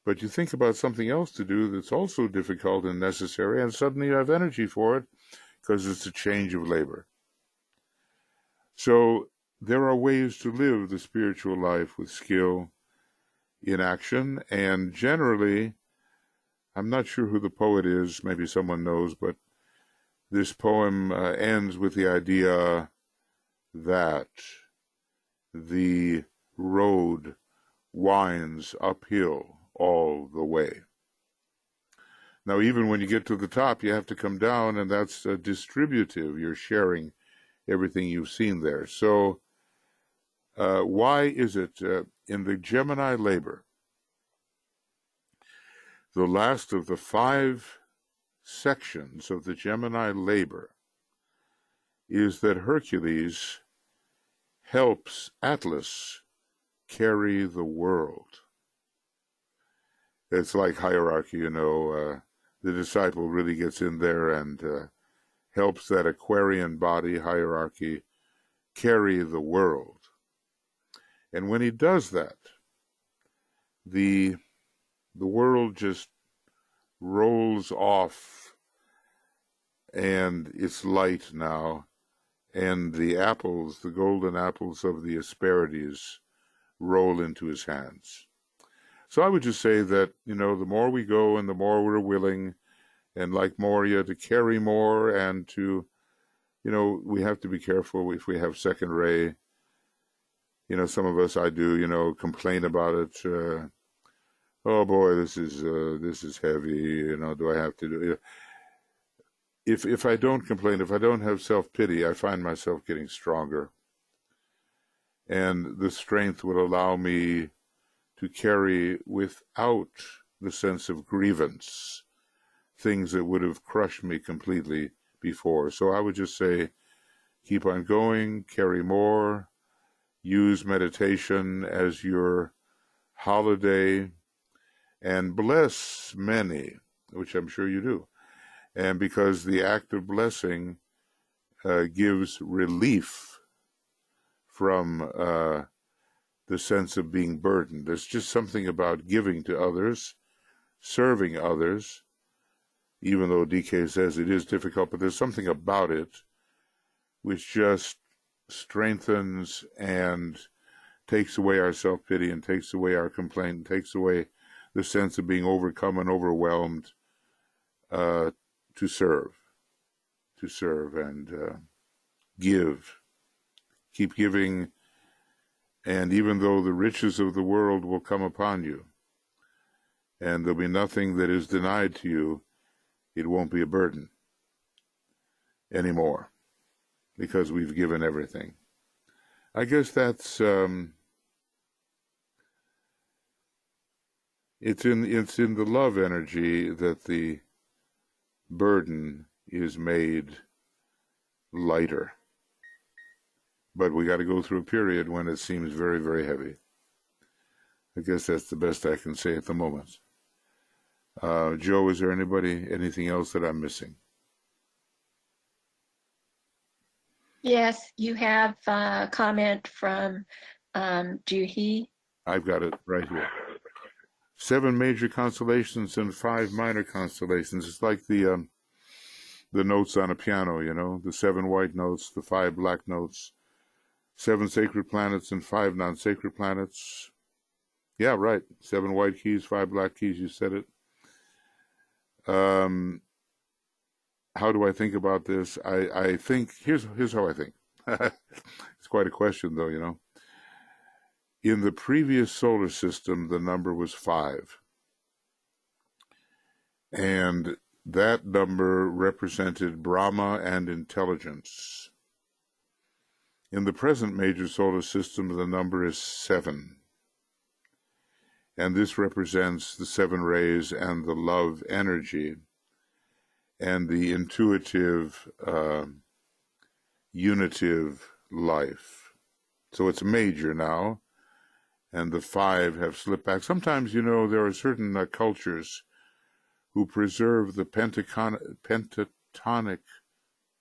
But you think about something else to do that's also difficult and necessary, and suddenly you have energy for it because it's a change of labor. So there are ways to live the spiritual life with skill in action, and generally, I'm not sure who the poet is, maybe someone knows, but this poem ends with the idea that the road winds uphill all the way. Now, even when you get to the top, you have to come down, and that's distributive. You're sharing everything you've seen there. So why is it in the Gemini labor, the last of the 5 sections of the Gemini labor is that Hercules helps Atlas carry the world. It's like hierarchy, you know. The disciple really gets in there and helps that Aquarian body hierarchy carry the world. And when he does that, the world just rolls off, and it's light now, and the apples, the golden apples of the Hesperides, roll into his hands. So I would just say that, you know, the more we go and the more we're willing, and like Moria, to carry more and to, you know, we have to be careful if we have second ray. You know, some of us, I do, you know, complain about it. Oh boy, this is heavy. You know, do I have to do it? If I don't complain, if I don't have self-pity, I find myself getting stronger. And the strength will allow me to carry without the sense of grievance things that would have crushed me completely before. So I would just say, keep on going, carry more, use meditation as your holiday, and bless many, which I'm sure you do. And because the act of blessing gives relief from the sense of being burdened. There's just something about giving to others, serving others, even though DK says it is difficult, but there's something about it which just strengthens and takes away our self-pity and takes away our complaint, and takes away the sense of being overcome and overwhelmed to serve and give. Keep giving, and even though the riches of the world will come upon you, and there'll be nothing that is denied to you, it won't be a burden anymore, because we've given everything. I guess that's it's in the love energy that the burden is made lighter. But we got to go through a period when it seems very, very heavy. I guess that's the best I can say at the moment. Joe, is there anything else that I'm missing? Yes, you have a comment from Juhi. I've got it right here. 7 major constellations and 5 minor constellations. It's like the notes on a piano, you know, the 7 white notes, the 5 black notes, 7 sacred planets and 5 non-sacred planets. Yeah, right. 7 white keys, 5 black keys. You said it. How do I think about this? I think, here's how I think. It's quite a question, though, you know. In the previous solar system, the number was 5. And that number represented Brahma and intelligence. In the present major solar system, the number is 7. And this represents the 7 rays and the love energy and the intuitive, unitive life. So it's major now, and the 5 have slipped back. Sometimes, you know, there are certain cultures who preserve the pentatonic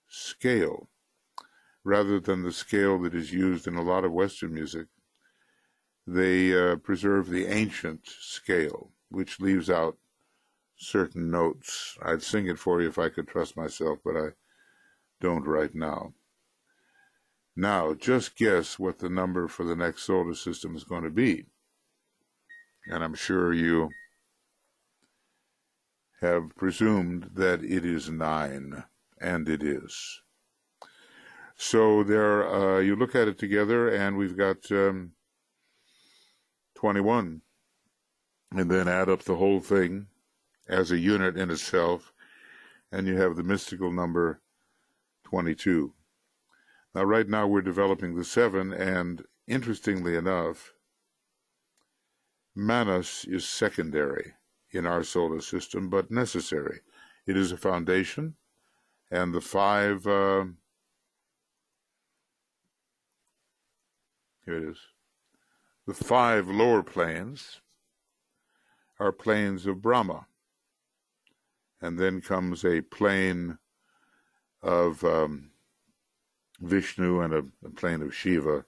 scale rather than the scale that is used in a lot of Western music. They preserve the ancient scale, which leaves out certain notes. I'd sing it for you if I could trust myself, but I don't right now. Now, just guess what the number for the next solar system is going to be. And I'm sure you have presumed that it is 9, and it is. So there, you look at it together, and we've got 21, and then add up the whole thing as a unit in itself, and you have the mystical number 22. Now, right now, we're developing the 7, and interestingly enough, Manas is secondary. in our solar system, but necessary. It is a foundation, and the five, here it is, the five lower planes are planes of Brahma, and then comes a plane of Vishnu and a plane of Shiva,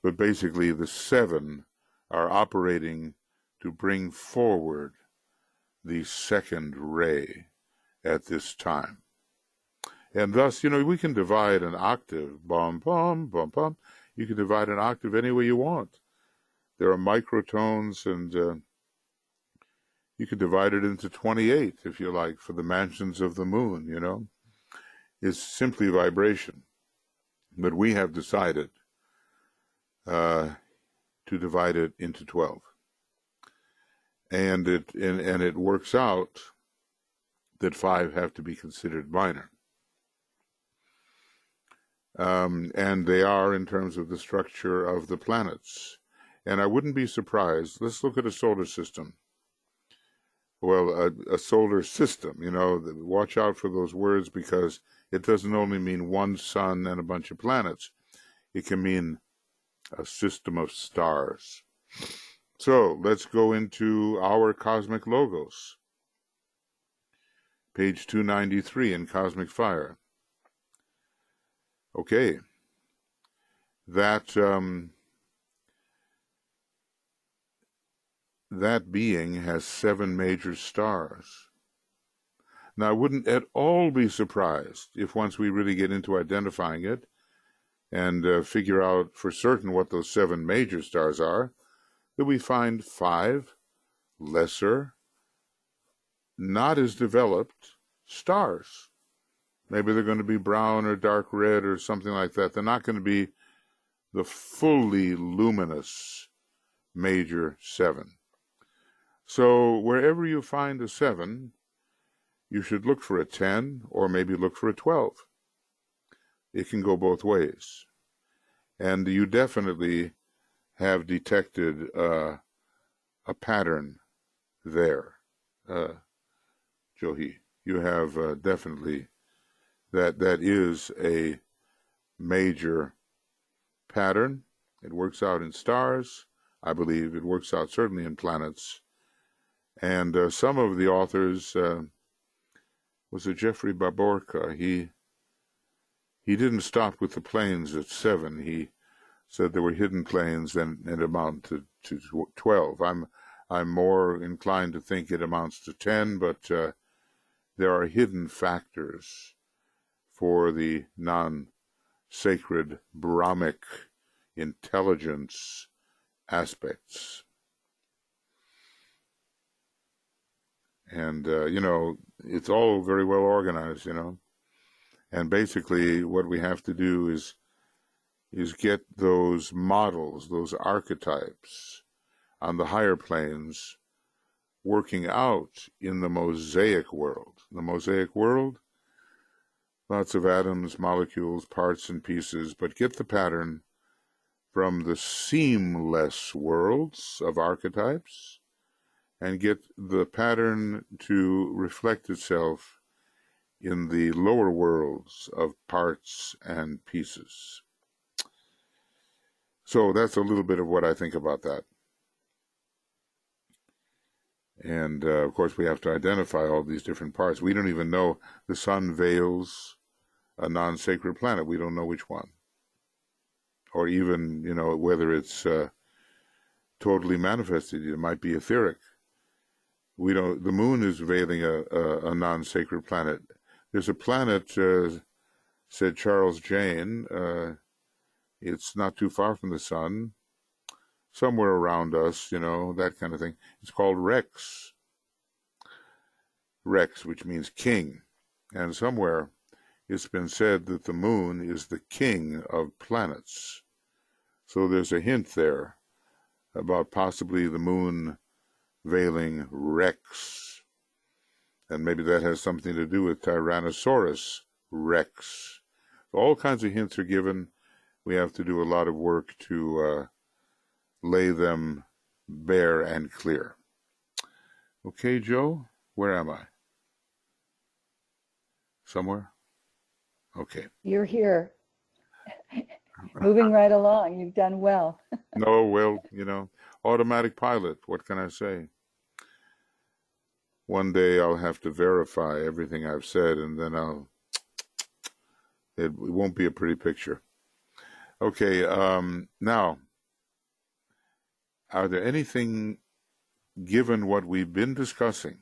but basically the seven are operating to bring forward the second ray at this time. And thus, we can divide an octave, bum, bum, bum, bum. You can divide an octave any way you want. There are microtones, and you can divide it into 28, if you like, for the mansions of the moon, It's simply vibration. But we have decided to divide it into 12. And it works out that 5 have to be considered minor. And they are in terms of the structure of the planets. And I wouldn't be surprised. Let's look at a solar system. Well, a solar system, watch out for those words, because it doesn't only mean one sun and a bunch of planets. It can mean a system of stars. So let's go into our Cosmic Logos. Page 293 in Cosmic Fire. Okay. That being has 7 major stars. Now, I wouldn't at all be surprised if once we really get into identifying it and figure out for certain what those 7 major stars are, that we find 5 lesser, not as developed stars. Maybe they're going to be brown or dark red or something like that. They're not going to be the fully luminous major 7. So wherever you find a 7, you should look for a 10 or maybe look for a 12. It can go both ways. And you definitely have detected a pattern there, Johi. You have definitely, that is a major pattern. It works out in stars. I believe it works out certainly in planets. And some of the authors, was it Jeffrey Baborka? He didn't stop with the planes at 7. He said there were hidden planes and it amounted to 12. I'm more inclined to think it amounts to 10, but there are hidden factors for the non-sacred Brahmic intelligence aspects. And, it's all very well organized, And basically what we have to do is get those models, those archetypes on the higher planes working out in the mosaic world. The mosaic world, lots of atoms, molecules, parts and pieces, but get the pattern from the seamless worlds of archetypes and get the pattern to reflect itself in the lower worlds of parts and pieces. So that's a little bit of what I think about that. And, of course, we have to identify all these different parts. We don't even know the sun veils a non-sacred planet. We don't know which one. Or even, whether it's totally manifested. It might be etheric. The moon is veiling a non-sacred planet. There's a planet, said Charles Jane, it's not too far from the sun, somewhere around us, that kind of thing. It's called Rex. Rex, which means king. And somewhere it's been said that the moon is the king of planets. So there's a hint there about possibly the moon veiling Rex. And maybe that has something to do with Tyrannosaurus Rex. All kinds of hints are given. We have to do a lot of work to lay them bare and clear. Okay, Joe, where am I? Somewhere? Okay. You're here, moving right along. You've done well. No, well, automatic pilot. What can I say? One day I'll have to verify everything I've said, and then it won't be a pretty picture. Okay, now, are there anything, given what we've been discussing,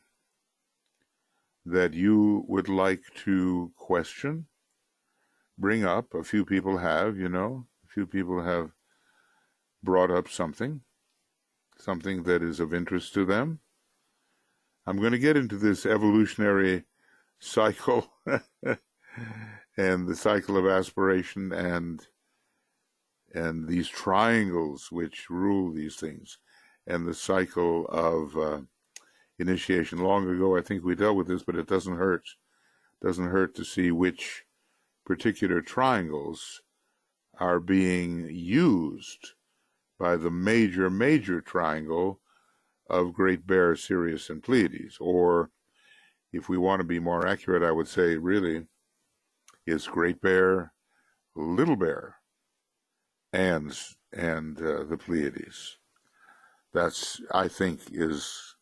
that you would like to question, bring up? A few people have, a few people have brought up something that is of interest to them. I'm going to get into this evolutionary cycle and the cycle of aspiration and these triangles which rule these things, and the cycle of initiation. Long ago, I think we dealt with this, but it doesn't hurt. Doesn't hurt to see which particular triangles are being used by the major triangle of Great Bear, Sirius, and Pleiades. Or, if we want to be more accurate, I would say, really, it's Great Bear, Little Bear, and the Pleiades. That's, I think, is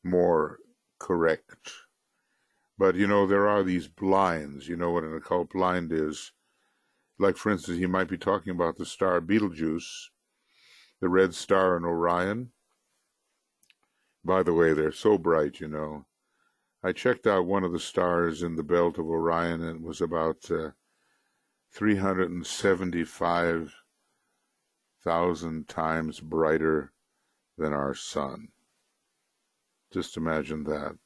more correct. But, there are these blinds. You know what an occult blind is? Like, for instance, you might be talking about the star Betelgeuse, the red star in Orion. By the way, they're so bright, I checked out one of the stars in the belt of Orion, and it was about 375,000 times brighter than our sun. Just imagine that.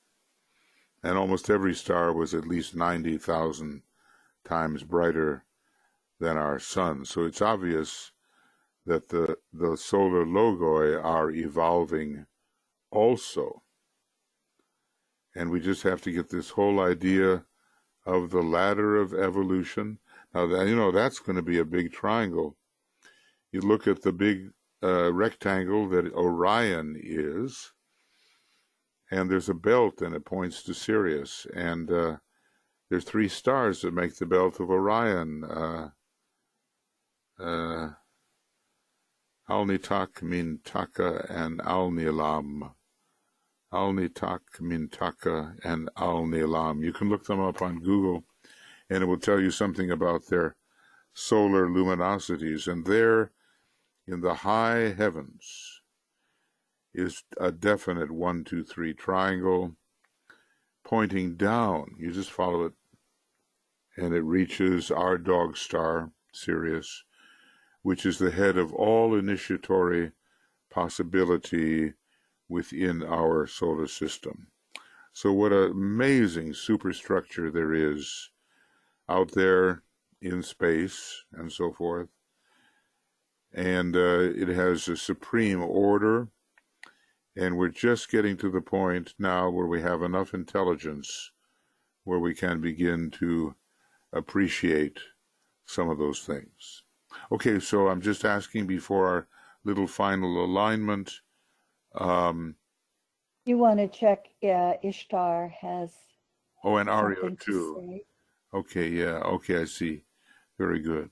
And almost every star was at least 90,000 times brighter than our sun. So it's obvious that the solar logoi are evolving also. And we just have to get this whole idea of the ladder of evolution. Now, that's going to be a big triangle. You look at the big rectangle that Orion is, and there's a belt, and it points to Sirius. And there's 3 stars that make the belt of Orion. Alnitak, Mintaka, and Alnilam. Alnitak, Mintaka, and Alnilam. You can look them up on Google, and it will tell you something about their solar luminosities. And there, in the high heavens, is a definite 1, 2, 3 triangle pointing down. You just follow it, and it reaches our dog star, Sirius, which is the head of all initiatory possibility within our solar system. So what an amazing superstructure there is out there in space and so forth. And it has a supreme order, and we're just getting to the point now where we have enough intelligence where we can begin to appreciate some of those things. Okay, so I'm just asking before our little final alignment. You want to check Ishtar has Oh, and Ario something too. to say. Okay, yeah, okay, I see. Very good.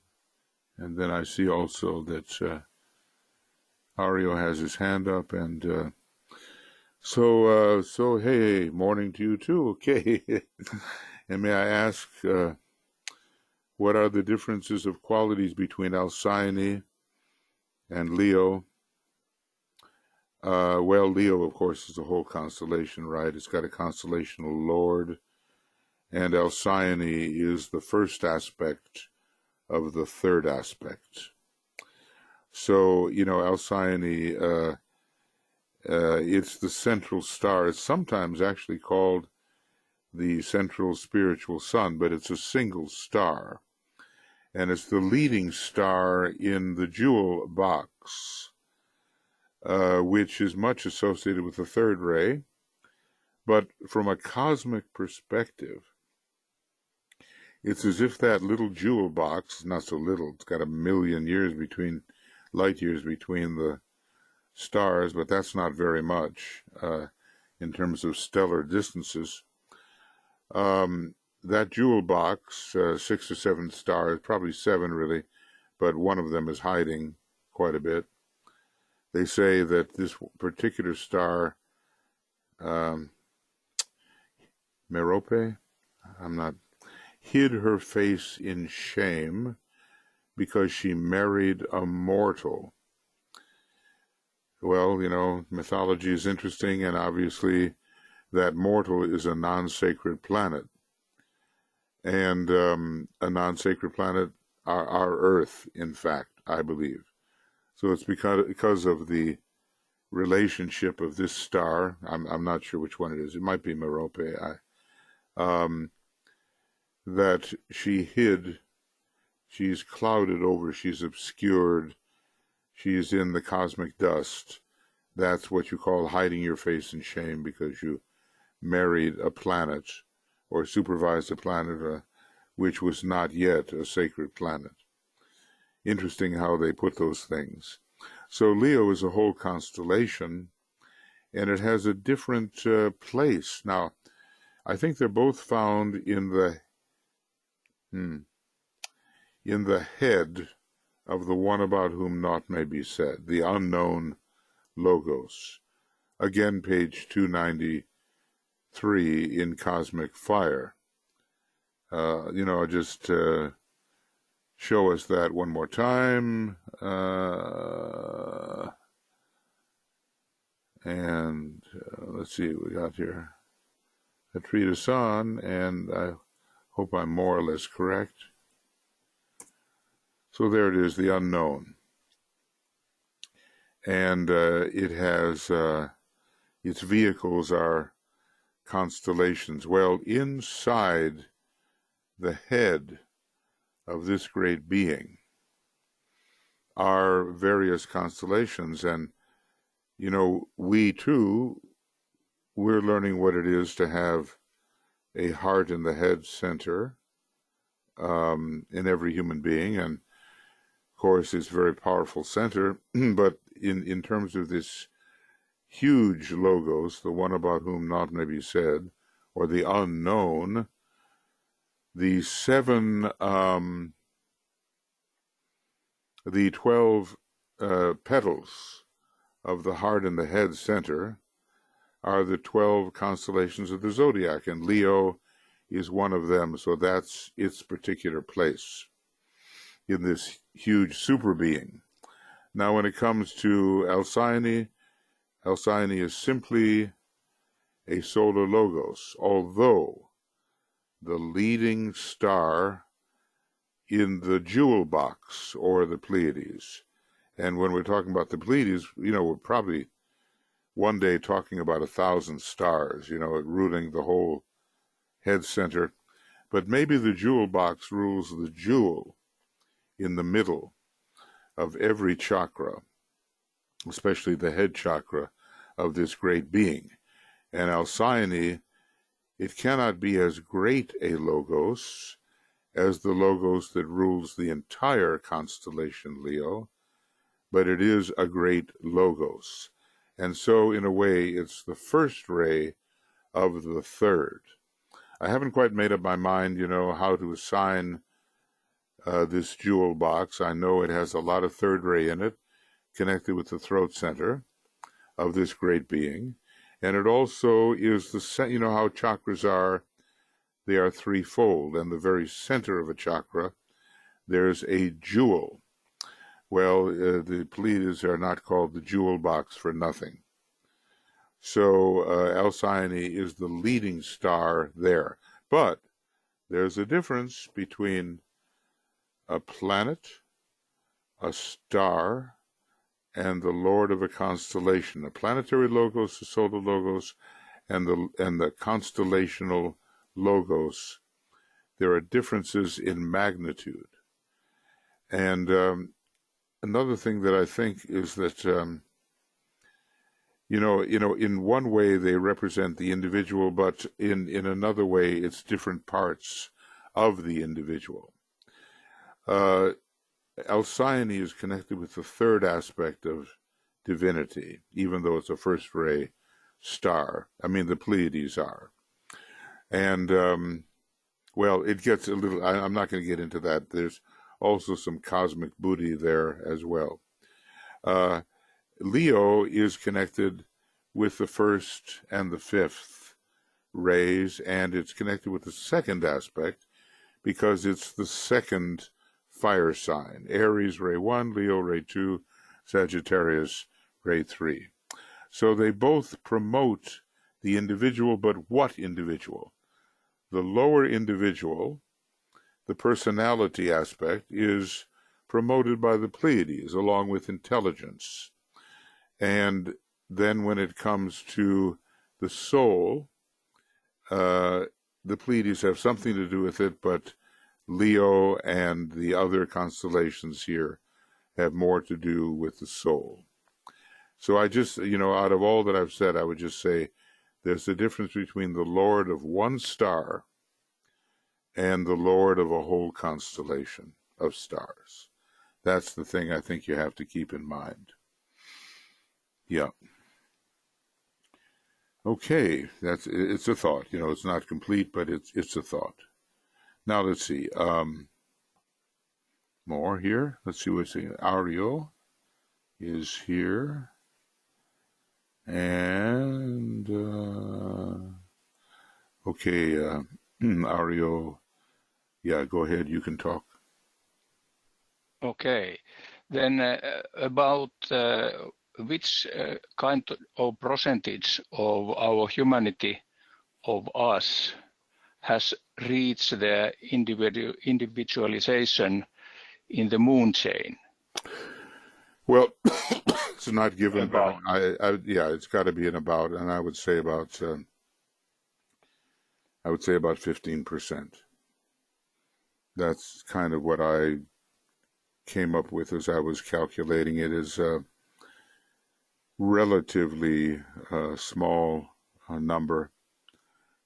And then I see also that Ario has his hand up, and so hey, morning to you too. Okay. And may I ask, what are the differences of qualities between Alcyone and Leo? Well, Leo, of course, is a whole constellation, right? It's got a constellational lord, and Alcyone is the first aspect of the third aspect. So, Alcyone, it's the central star. It's sometimes actually called the central spiritual sun, but it's a single star. And it's the leading star in the jewel box, which is much associated with the third ray. But from a cosmic perspective, it's as if that little jewel box, not so little, it's got 1 million light years between the stars, but that's not very much. in terms of stellar distances. That jewel box, 6 or 7 stars, probably 7 really, but one of them is hiding quite a bit. They say that this particular star, Merope, hid her face in shame because she married a mortal. Well, mythology is interesting, and obviously that mortal is a non-sacred planet. And a non-sacred planet, our Earth, in fact, I believe. So it's because of the relationship of this star. I'm not sure which one it is. It might be Merope. That she hid. She's clouded over. She's obscured. She's in the cosmic dust. That's what you call hiding your face in shame because you married a planet or supervised a planet which was not yet a sacred planet. Interesting how they put those things. So Leo is a whole constellation, and it has a different place. Now, I think they're both found in the head of the one about whom naught may be said, the unknown logos. Again, page 293 in Cosmic Fire. Just show us that one more time. Let's see what we got here. A treatise on, and I hope I'm more or less correct. So there it is, the unknown. And it has, its vehicles are constellations. Well, inside the head of this great being are various constellations. And, we too, we're learning what it is to have a heart in the head center in every human being. And, of course, it's a very powerful center. But in terms of this huge logos, the one about whom naught may be said, or the unknown, the 12 petals of the heart in the head center are the 12 constellations of the zodiac, and Leo is one of them, so that's its particular place in this huge super being. Now, when it comes to Alcyone is simply a solar logos, although the leading star in the jewel box, or the Pleiades. And when we're talking about the Pleiades, we're probably one day talking about 1,000 stars, ruling the whole head center. But maybe the jewel box rules the jewel in the middle of every chakra, especially the head chakra of this great being. And Alcyone, it cannot be as great a logos as the logos that rules the entire constellation Leo, but it is a great logos. And so, in a way, it's the first ray of the third. I haven't quite made up my mind, how to assign this jewel box. I know it has a lot of third ray in it, connected with the throat center of this great being. And it also is how chakras are. They are threefold, and the very center of a chakra, there's a jewel. Well, the Pleiades are not called the jewel box for nothing. So Alcyone is the leading star there. But there's a difference between a planet, a star, and the lord of a constellation. A planetary logos, the solar logos, and the constellational logos. There are differences in magnitude. And another thing that I think is that in one way they represent the individual, but in another way it's different parts of the individual. Alcyone is connected with the third aspect of divinity, even though it's a first ray star. I mean, the Pleiades are. And, well, it gets a little, I'm not going to get into that. There's also some cosmic Buddhi there as well. Leo is connected with the first and the fifth rays, and it's connected with the second aspect because it's the second fire sign. Aries, ray 1, Leo, ray 2, Sagittarius, ray 3. So they both promote the individual, but what individual? The lower individual, the personality aspect, is promoted by the Pleiades along with intelligence. And then when it comes to the soul, the Pleiades have something to do with it, but Leo and the other constellations here have more to do with the soul. So I just, out of all that I've said, I would just say there's a difference between the Lord of one star and the Lord of a whole constellation of stars. That's the thing I think you have to keep in mind. Yeah. Okay, it's a thought. It's not complete, but it's a thought. Now let's see. More here. Let's see what's saying. Ario is here. And okay, Ario, yeah, go ahead. You can talk. Okay, then about which kind of percentage of our humanity, of us, has reached the individualization in the moon chain? Well, it's not given About. by. Yeah, it's got to be an about, and I would say about 15%. That's kind of what I came up with as I was calculating it. Is a relatively small number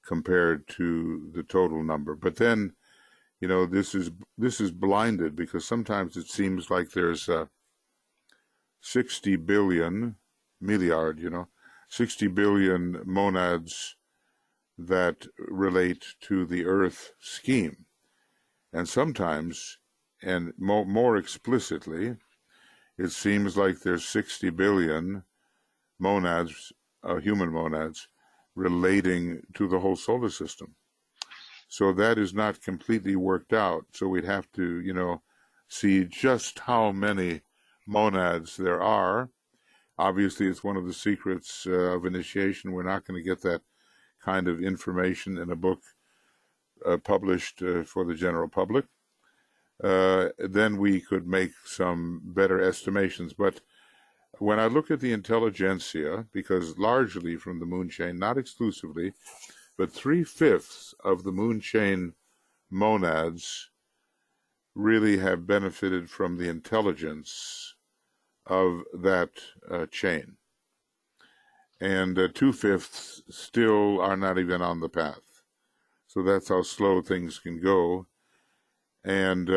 compared to the total number. But then, this is blinded because sometimes it seems like there's 60 billion, 60 billion monads that relate to the Earth scheme. And sometimes, and more explicitly, it seems like there's 60 billion monads, human monads, relating to the whole solar system. So that is not completely worked out. So we'd have to, see just how many monads there are. Obviously, it's one of the secrets of initiation. We're not going to get that kind of information in a book published for the general public. Then we could make some better estimations. But when I look at the intelligentsia, because largely from the moon chain, not exclusively, but 3/5 of the moon chain monads really have benefited from the intelligence of that chain. And 2/5 still are not even on the path. So that's how slow things can go. And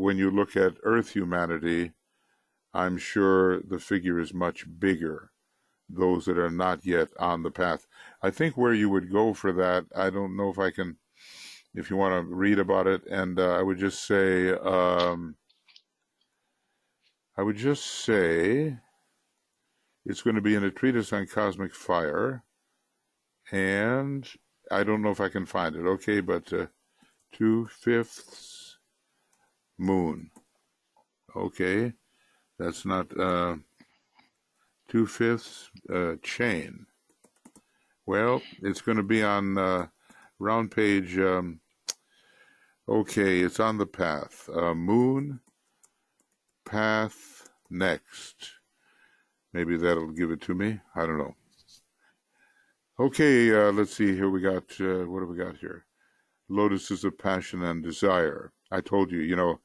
when you look at Earth humanity, I'm sure the figure is much bigger, those that are not yet on the path. I think where you would go for that, I don't know if I can, if you want to read about it, and I would just say, it's going to be in a treatise on cosmic fire, and I don't know if I can find it, okay, but 2/5 moon, okay, that's not 2/5 chain. Well, it's going to be on round page, okay, it's on the path, moon, path, next. Maybe that'll give it to me. I don't know. Okay, let's see. Here we got, what have we got here? Lotuses of passion and desire. I told you,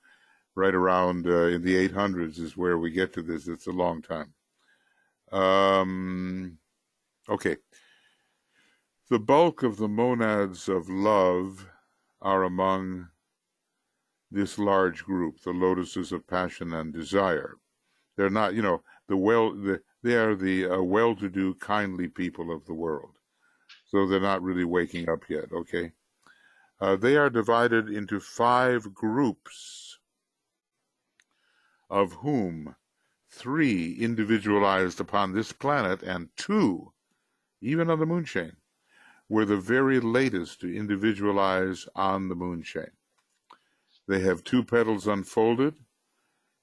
right around in the 800s is where we get to this. It's a long time. Okay. The bulk of the monads of love are among this large group, the lotuses of passion and desire. They're not, the They are the well-to-do, kindly people of the world. So they're not really waking up yet, okay? They are divided into 5 groups, of whom 3 individualized upon this planet, and 2, even on the moon chain, were the very latest to individualize on the moon chain. They have 2 petals unfolded,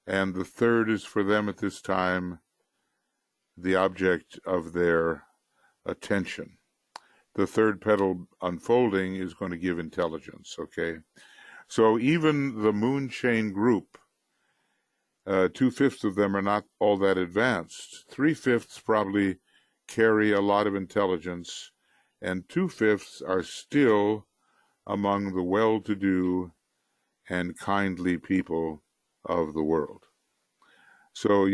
and the third is for them at this time the object of their attention. The third petal unfolding is going to give intelligence, okay? So even the moon chain group, 2/5 of them are not all that advanced. 3/5 probably carry a lot of intelligence, and 2/5 are still among the well-to-do and kindly people of the world. So,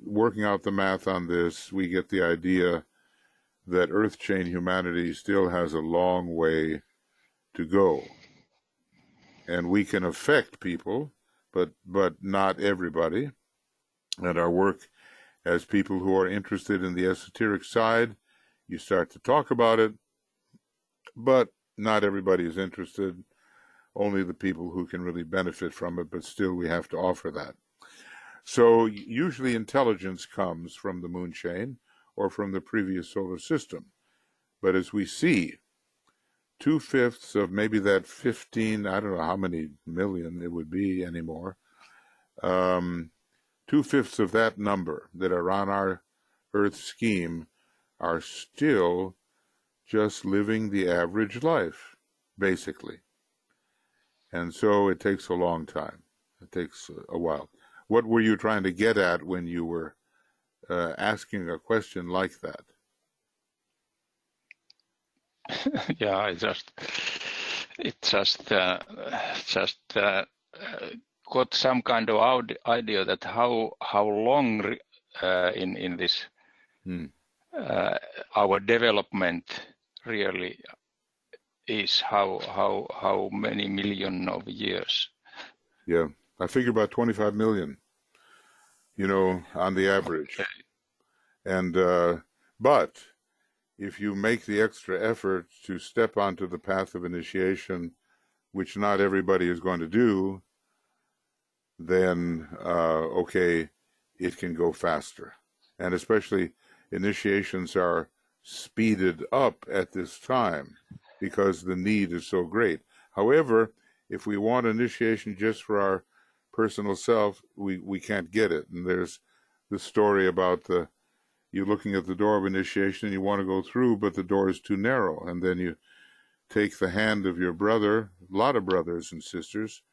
working out the math on this, we get the idea that Earth chain humanity still has a long way to go. And we can affect people, but not everybody. And our work as people who are interested in the esoteric side, you start to talk about it, but not everybody is interested. Only the people who can really benefit from it, but still we have to offer that. So usually intelligence comes from the moon chain or from the previous solar system. But as we see, 2/5 of maybe that 15, I don't know how many million it would be anymore, 2/5 of that number that are on our Earth scheme are still just living the average life, basically. And so it takes a long time. It takes a while. What were you trying to get at when you were asking a question like that? Yeah, it just got some kind of idea that how long in this our development really is, how many million of years. Yeah, I figure about 25 million, on the average. Okay. And but if you make the extra effort to step onto the path of initiation, which not everybody is going to do, then okay, it can go faster. And especially initiations are speeded up at this time because the need is so great. However, if we want initiation just for our personal self, we can't get it. And there's the story about you looking at the door of initiation and you want to go through, but the door is too narrow. And then you take the hand of your brother, a lot of brothers and sisters,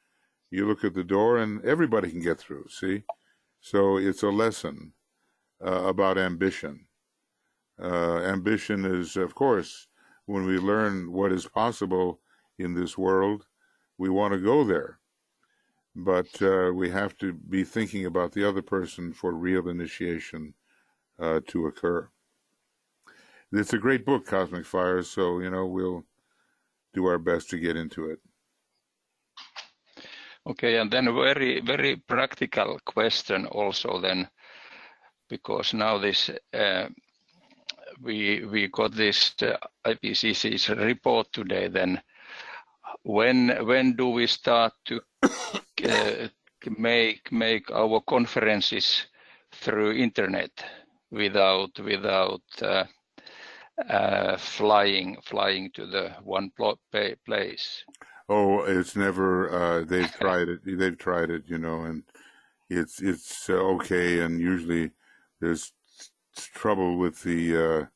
you look at the door and everybody can get through, see? So it's a lesson about ambition. Ambition is, of course, when we learn what is possible in this world, we want to go there. But we have to be thinking about the other person for real initiation to occur. It's a great book, Cosmic Fires, so, we'll do our best to get into it. Okay, and then a very, very practical question also then, because now this we got this IPCC's report today. Then when do we start to make our conferences through internet without flying to the one place? Oh, it's never. They've tried it. And it's okay. And usually there's trouble with the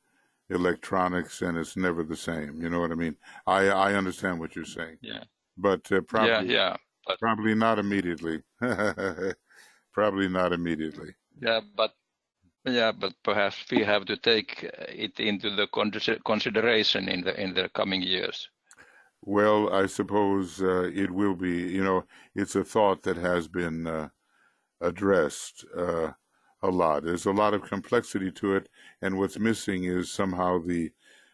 electronics, and it's never the same. You know what I mean? I understand what you're saying. Yeah. But probably But probably not immediately. Probably not immediately. but perhaps we have to take it into the consideration in the coming years. Well, I suppose it will be. It's a thought that has been addressed a lot. There's a lot of complexity to it, and what's missing is somehow the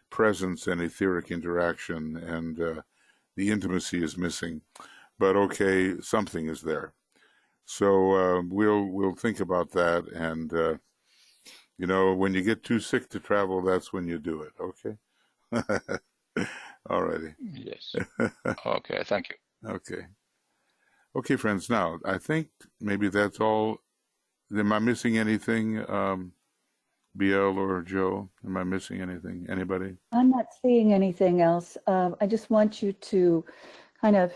presence and etheric interaction, and the intimacy is missing. But okay, something is there. So we'll think about that, and You know, when you get too sick to travel, that's when you do it. Okay. All righty. Yes. Okay, thank you. Okay. Okay, friends. Now, I think maybe that's all. Am I missing anything, BL or Joe? Am I missing anything? Anybody? I'm not seeing anything else. I just want you to kind of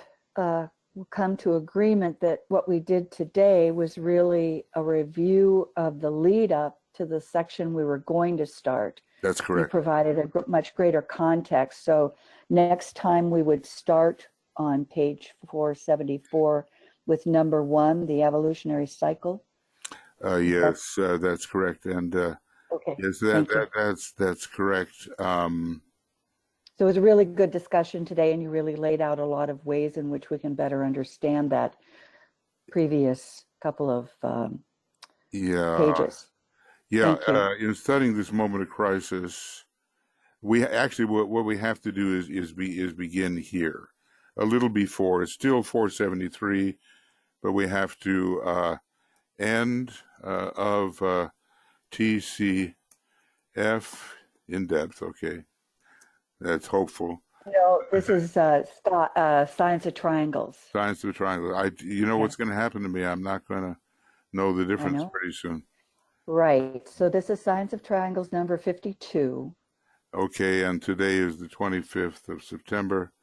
come to agreement that what we did today was really a review of the lead up to the section we were going to start. That's You correct. provided a much greater context. So next time we would start on page 474 with number 1, the evolutionary cycle. Yes, that's correct. And Okay. yes, Thank you. that's correct. So it was a really good discussion today, and you really laid out a lot of ways in which we can better understand that previous couple of Yeah, pages. yeah. Thank you. In studying this moment of crisis, we actually what we have to do is begin here, a little before. It's still 473, but we have to end of TCF in depth. Okay, that's hopeful. No, this is science of triangles. Science of the triangle. You know what's going to happen to me? I'm not going to know the difference know. pretty soon. Right. So this is science of triangles number 52. Okay, and today is the 25th of September.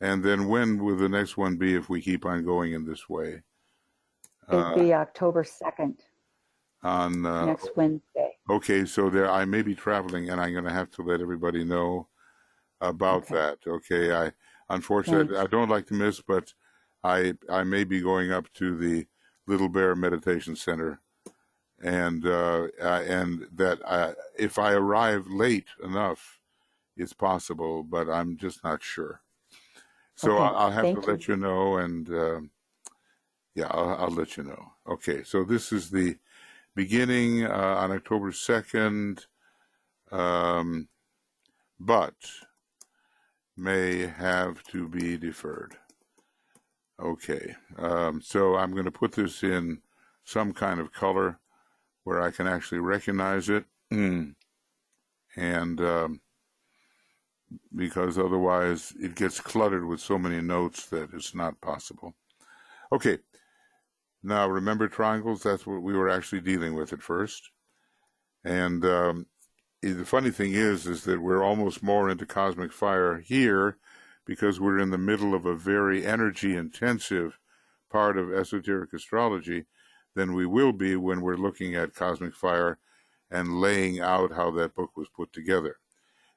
And then when will the next one be if we keep on going in this way? It'd be October 2nd, On next Wednesday. Okay, so there I may be traveling, and I'm going to have to let everybody know about Okay. that. Okay, unfortunately I Thanks. don't like to miss, but I may be going up to the Little Bear Meditation Center, and that if I arrive late enough, it's possible, but I'm just not sure. So Okay. I'll have to Thank let you know, and yeah, I'll let you know. Okay, so this is the beginning on October 2nd, but may have to be deferred. Okay, so I'm going to put this in some kind of color where I can actually recognize it, and because otherwise it gets cluttered with so many notes that it's not possible. Okay, now remember triangles, that's what we were actually dealing with at first. And the funny thing is that we're almost more into cosmic fire here because we're in the middle of a very energy-intensive part of esoteric astrology than we will be when we're looking at cosmic fire and laying out how that book was put together.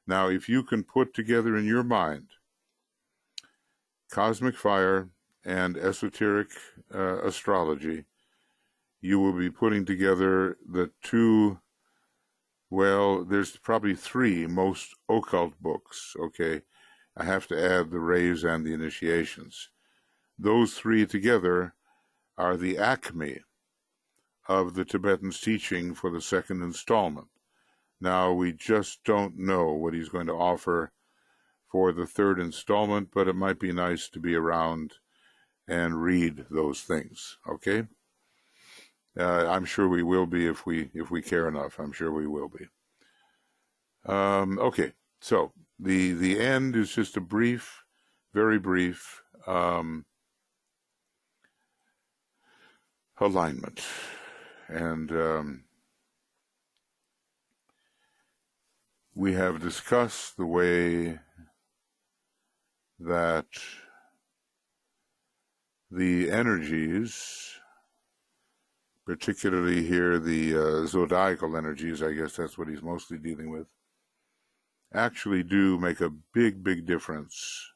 Now, if you can put together in your mind cosmic fire and esoteric astrology, you will be putting together the two, well, there's probably 3 most occult books, okay? I have to add the rays and the initiations. Those 3 together are the acme of the Tibetan's teaching for the 2nd installment. Now, we just don't know what he's going to offer for the 3rd installment, but it might be nice to be around and read those things, okay? I'm sure we will be if we care enough. I'm sure we will be. Okay, so the end is just a brief, very brief alignment, and we have discussed the way that the energies, particularly here the zodiacal energies, I guess that's what he's mostly dealing with, actually do make a big, big difference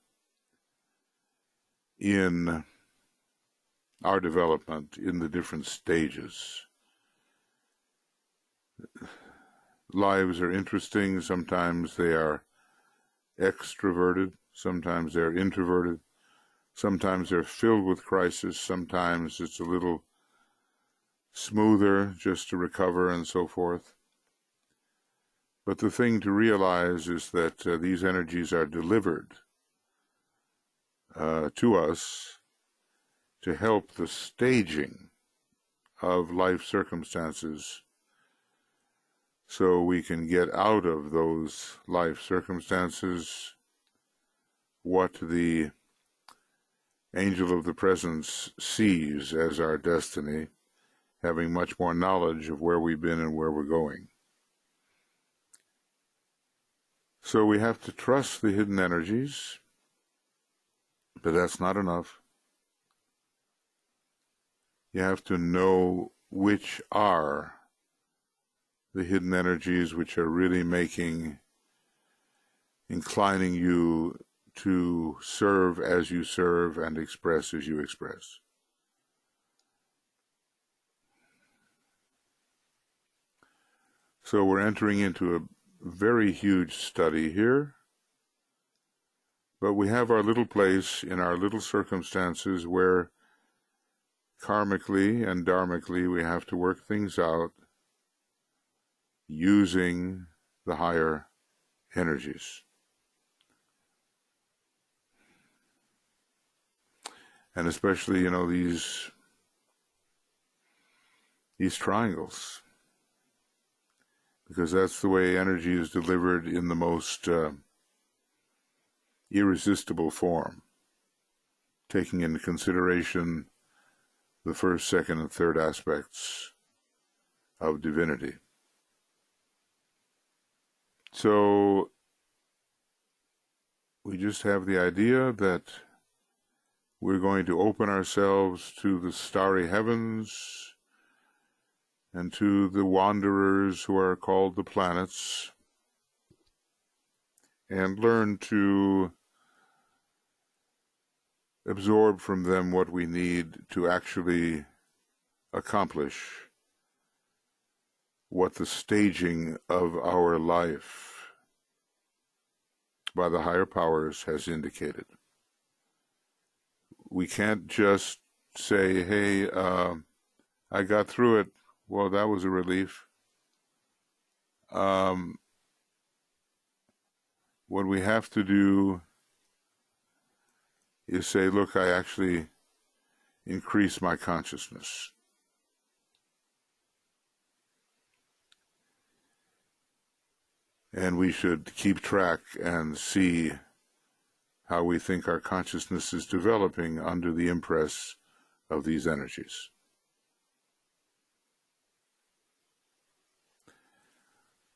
in our development in the different stages. Lives are interesting. Sometimes they are extroverted. Sometimes they're introverted. Sometimes they're filled with crisis. Sometimes it's a little smoother just to recover and so forth. But the thing to realize is that these energies are delivered to us to help the staging of life circumstances so we can get out of those life circumstances what the angel of the presence sees as our destiny, having much more knowledge of where we've been and where we're going. So we have to trust the hidden energies, but that's not enough. You have to know which are the hidden energies which are really inclining you to serve as you serve and express as you express. So we're entering into a very huge study here, but we have our little place in our little circumstances where karmically and dharmically we have to work things out using the higher energies. And especially, these triangles, because that's the way energy is delivered in the most irresistible form, taking into consideration the first, second, and third aspects of divinity. So we just have the idea that we're going to open ourselves to the starry heavens and to the wanderers who are called the planets, and learn to absorb from them what we need to actually accomplish what the staging of our life by the higher powers has indicated. We can't just say, hey, I got through it. Well, that was a relief. What we have to do is say, look, I actually increase my consciousness. And we should keep track and see how we think our consciousness is developing under the impress of these energies.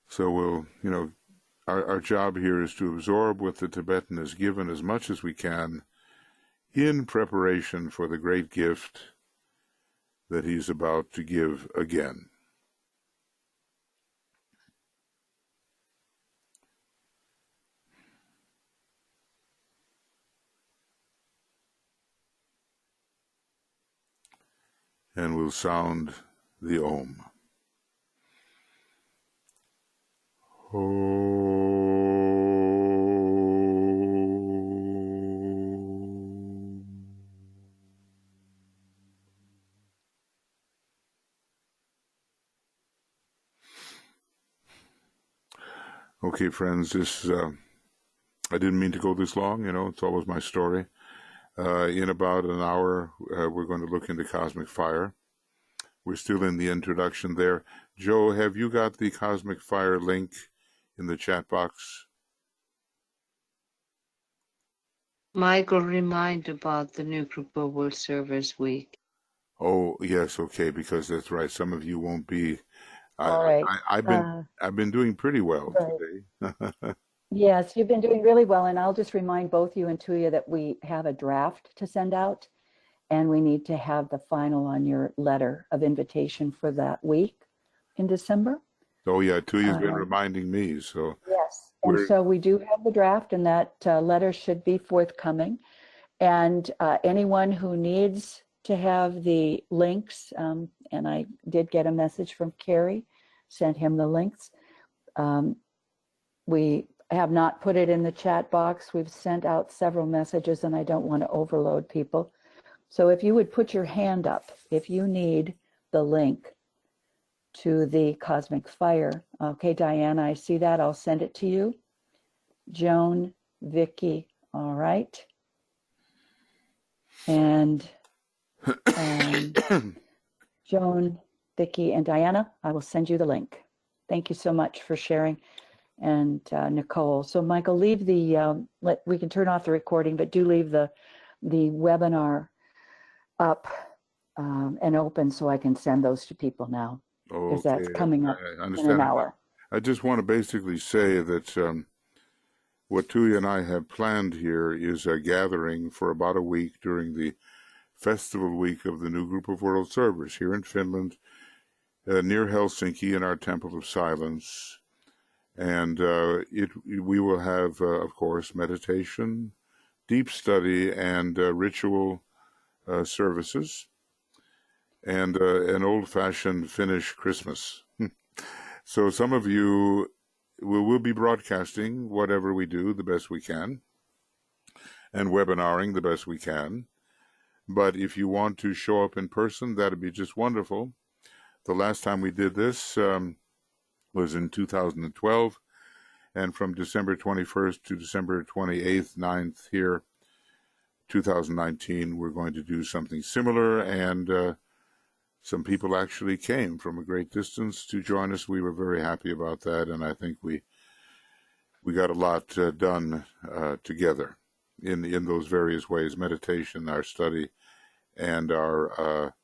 So we'll, our job here is to absorb what the Tibetan has given as much as we can in preparation for the great gift that he's about to give again. And we'll sound the Om. Okay, friends, this I didn't mean to go this long, it's always my story. In about an hour, we're going to look into cosmic fire. We're still in the introduction there. Joe, have you got the cosmic fire link in the chat box? Michael, remind about the new group of World Servers Week. Oh, yes, okay, because that's right. Some of you won't be. All right. I've been doing pretty well right. today. Yes, you've been doing really well, and I'll just remind both you and Tuya that we have a draft to send out, and we need to have the final on your letter of invitation for that week in December. Oh yeah, Tuya's been reminding me. So yes, and so we do have the draft, and that letter should be forthcoming. And anyone who needs to have the links, and I did get a message from Carrie, sent him the links. We have not put it in the chat box. We've sent out several messages, and I don't want to overload people. So if you would put your hand up, if you need the link to the cosmic fire. Okay, Diana, I see that. I'll send it to you. Joan, Vicky, all right. And Joan, Vicky, and Diana, I will send you the link. Thank you so much for sharing. And Nicole. So Michael, leave the, we can turn off the recording, but do leave the webinar up and open so I can send those to people now, because that's coming up I in an hour. I just want to basically say that what Tuya and I have planned here is a gathering for about a week during the festival week of the new group of world servers here in Finland, near Helsinki in our Temple of Silence. And we will have, of course, meditation, deep study, and ritual services, and an old-fashioned Finnish Christmas. So some of you will be broadcasting whatever we do the best we can, and webinaring the best we can. But if you want to show up in person, that'd be just wonderful. The last time we did this was in 2012, and from December 21st to December 28th, 9th here, 2019, we're going to do something similar, and some people actually came from a great distance to join us. We were very happy about that, and I think we got a lot done together in those various ways: meditation, our study, and our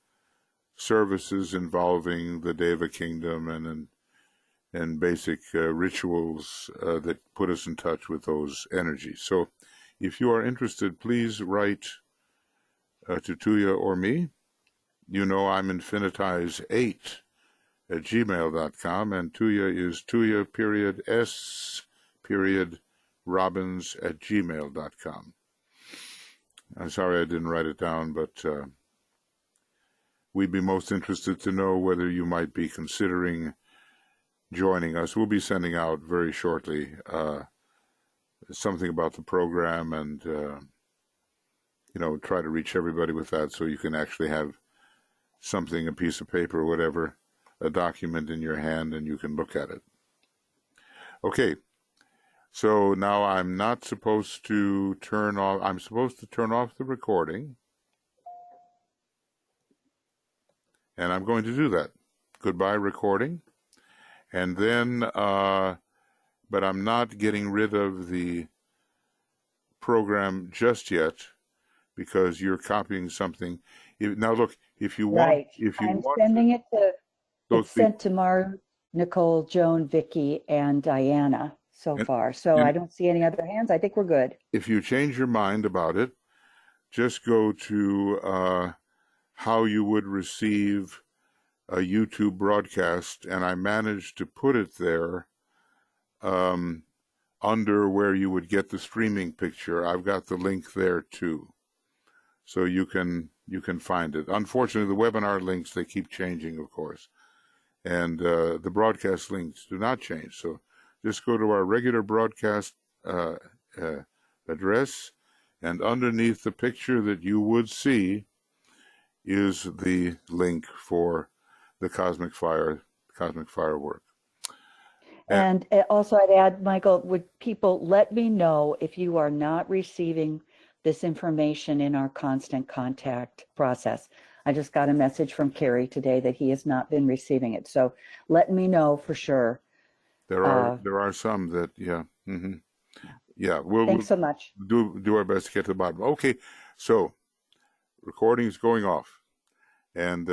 services involving the Deva kingdom and basic rituals that put us in touch with those energies. So if you are interested, please write to Tuya or me. You know I'm infinitize8@gmail.com, and Tuya is Tuya.S.Robbins@gmail.com. I'm sorry I didn't write it down, but we'd be most interested to know whether you might be considering joining us. We'll be sending out very shortly something about the program, and try to reach everybody with that, so you can actually have something, a piece of paper or whatever, a document in your hand, and you can look at it. Okay, so now I'm not supposed to turn off, I'm supposed to turn off the recording, and I'm going to do that. Goodbye, recording. And then, but I'm not getting rid of the program just yet, because you're copying something. Now look, if you want, Right. I'm sending it to, it's sent to Maru, Nicole, Joan, Vicky, and Diana so far. So I don't see any other hands. I think we're good. If you change your mind about it, just go to how you would receive a YouTube broadcast, and I managed to put it there under where you would get the streaming picture. I've got the link there too, so you can find it. Unfortunately, the webinar links, they keep changing, of course, and the broadcast links do not change. So just go to our regular broadcast address, and underneath the picture that you would see is the link for the Cosmic Firework. And also I'd add, Michael, would people let me know if you are not receiving this information in our constant contact process. I just got a message from Kerry today that he has not been receiving it. So let me know for sure. There are some that, yeah. Mm-hmm. Yeah, thanks so much. Do our best to get to the bottom. Okay, so recording is going off, and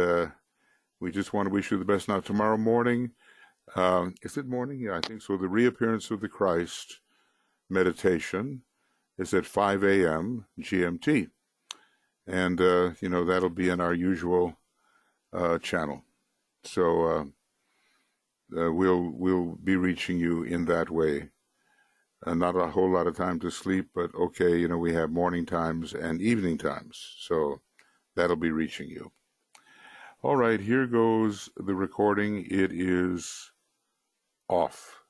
we just want to wish you the best. Now, tomorrow morning, is it morning? Yeah, I think so. The reappearance of the Christ meditation is at 5 a.m. GMT, and that'll be in our usual channel. So we'll be reaching you in that way. Not a whole lot of time to sleep, but okay, we have morning times and evening times, so that'll be reaching you. All right, here goes the recording. It is off.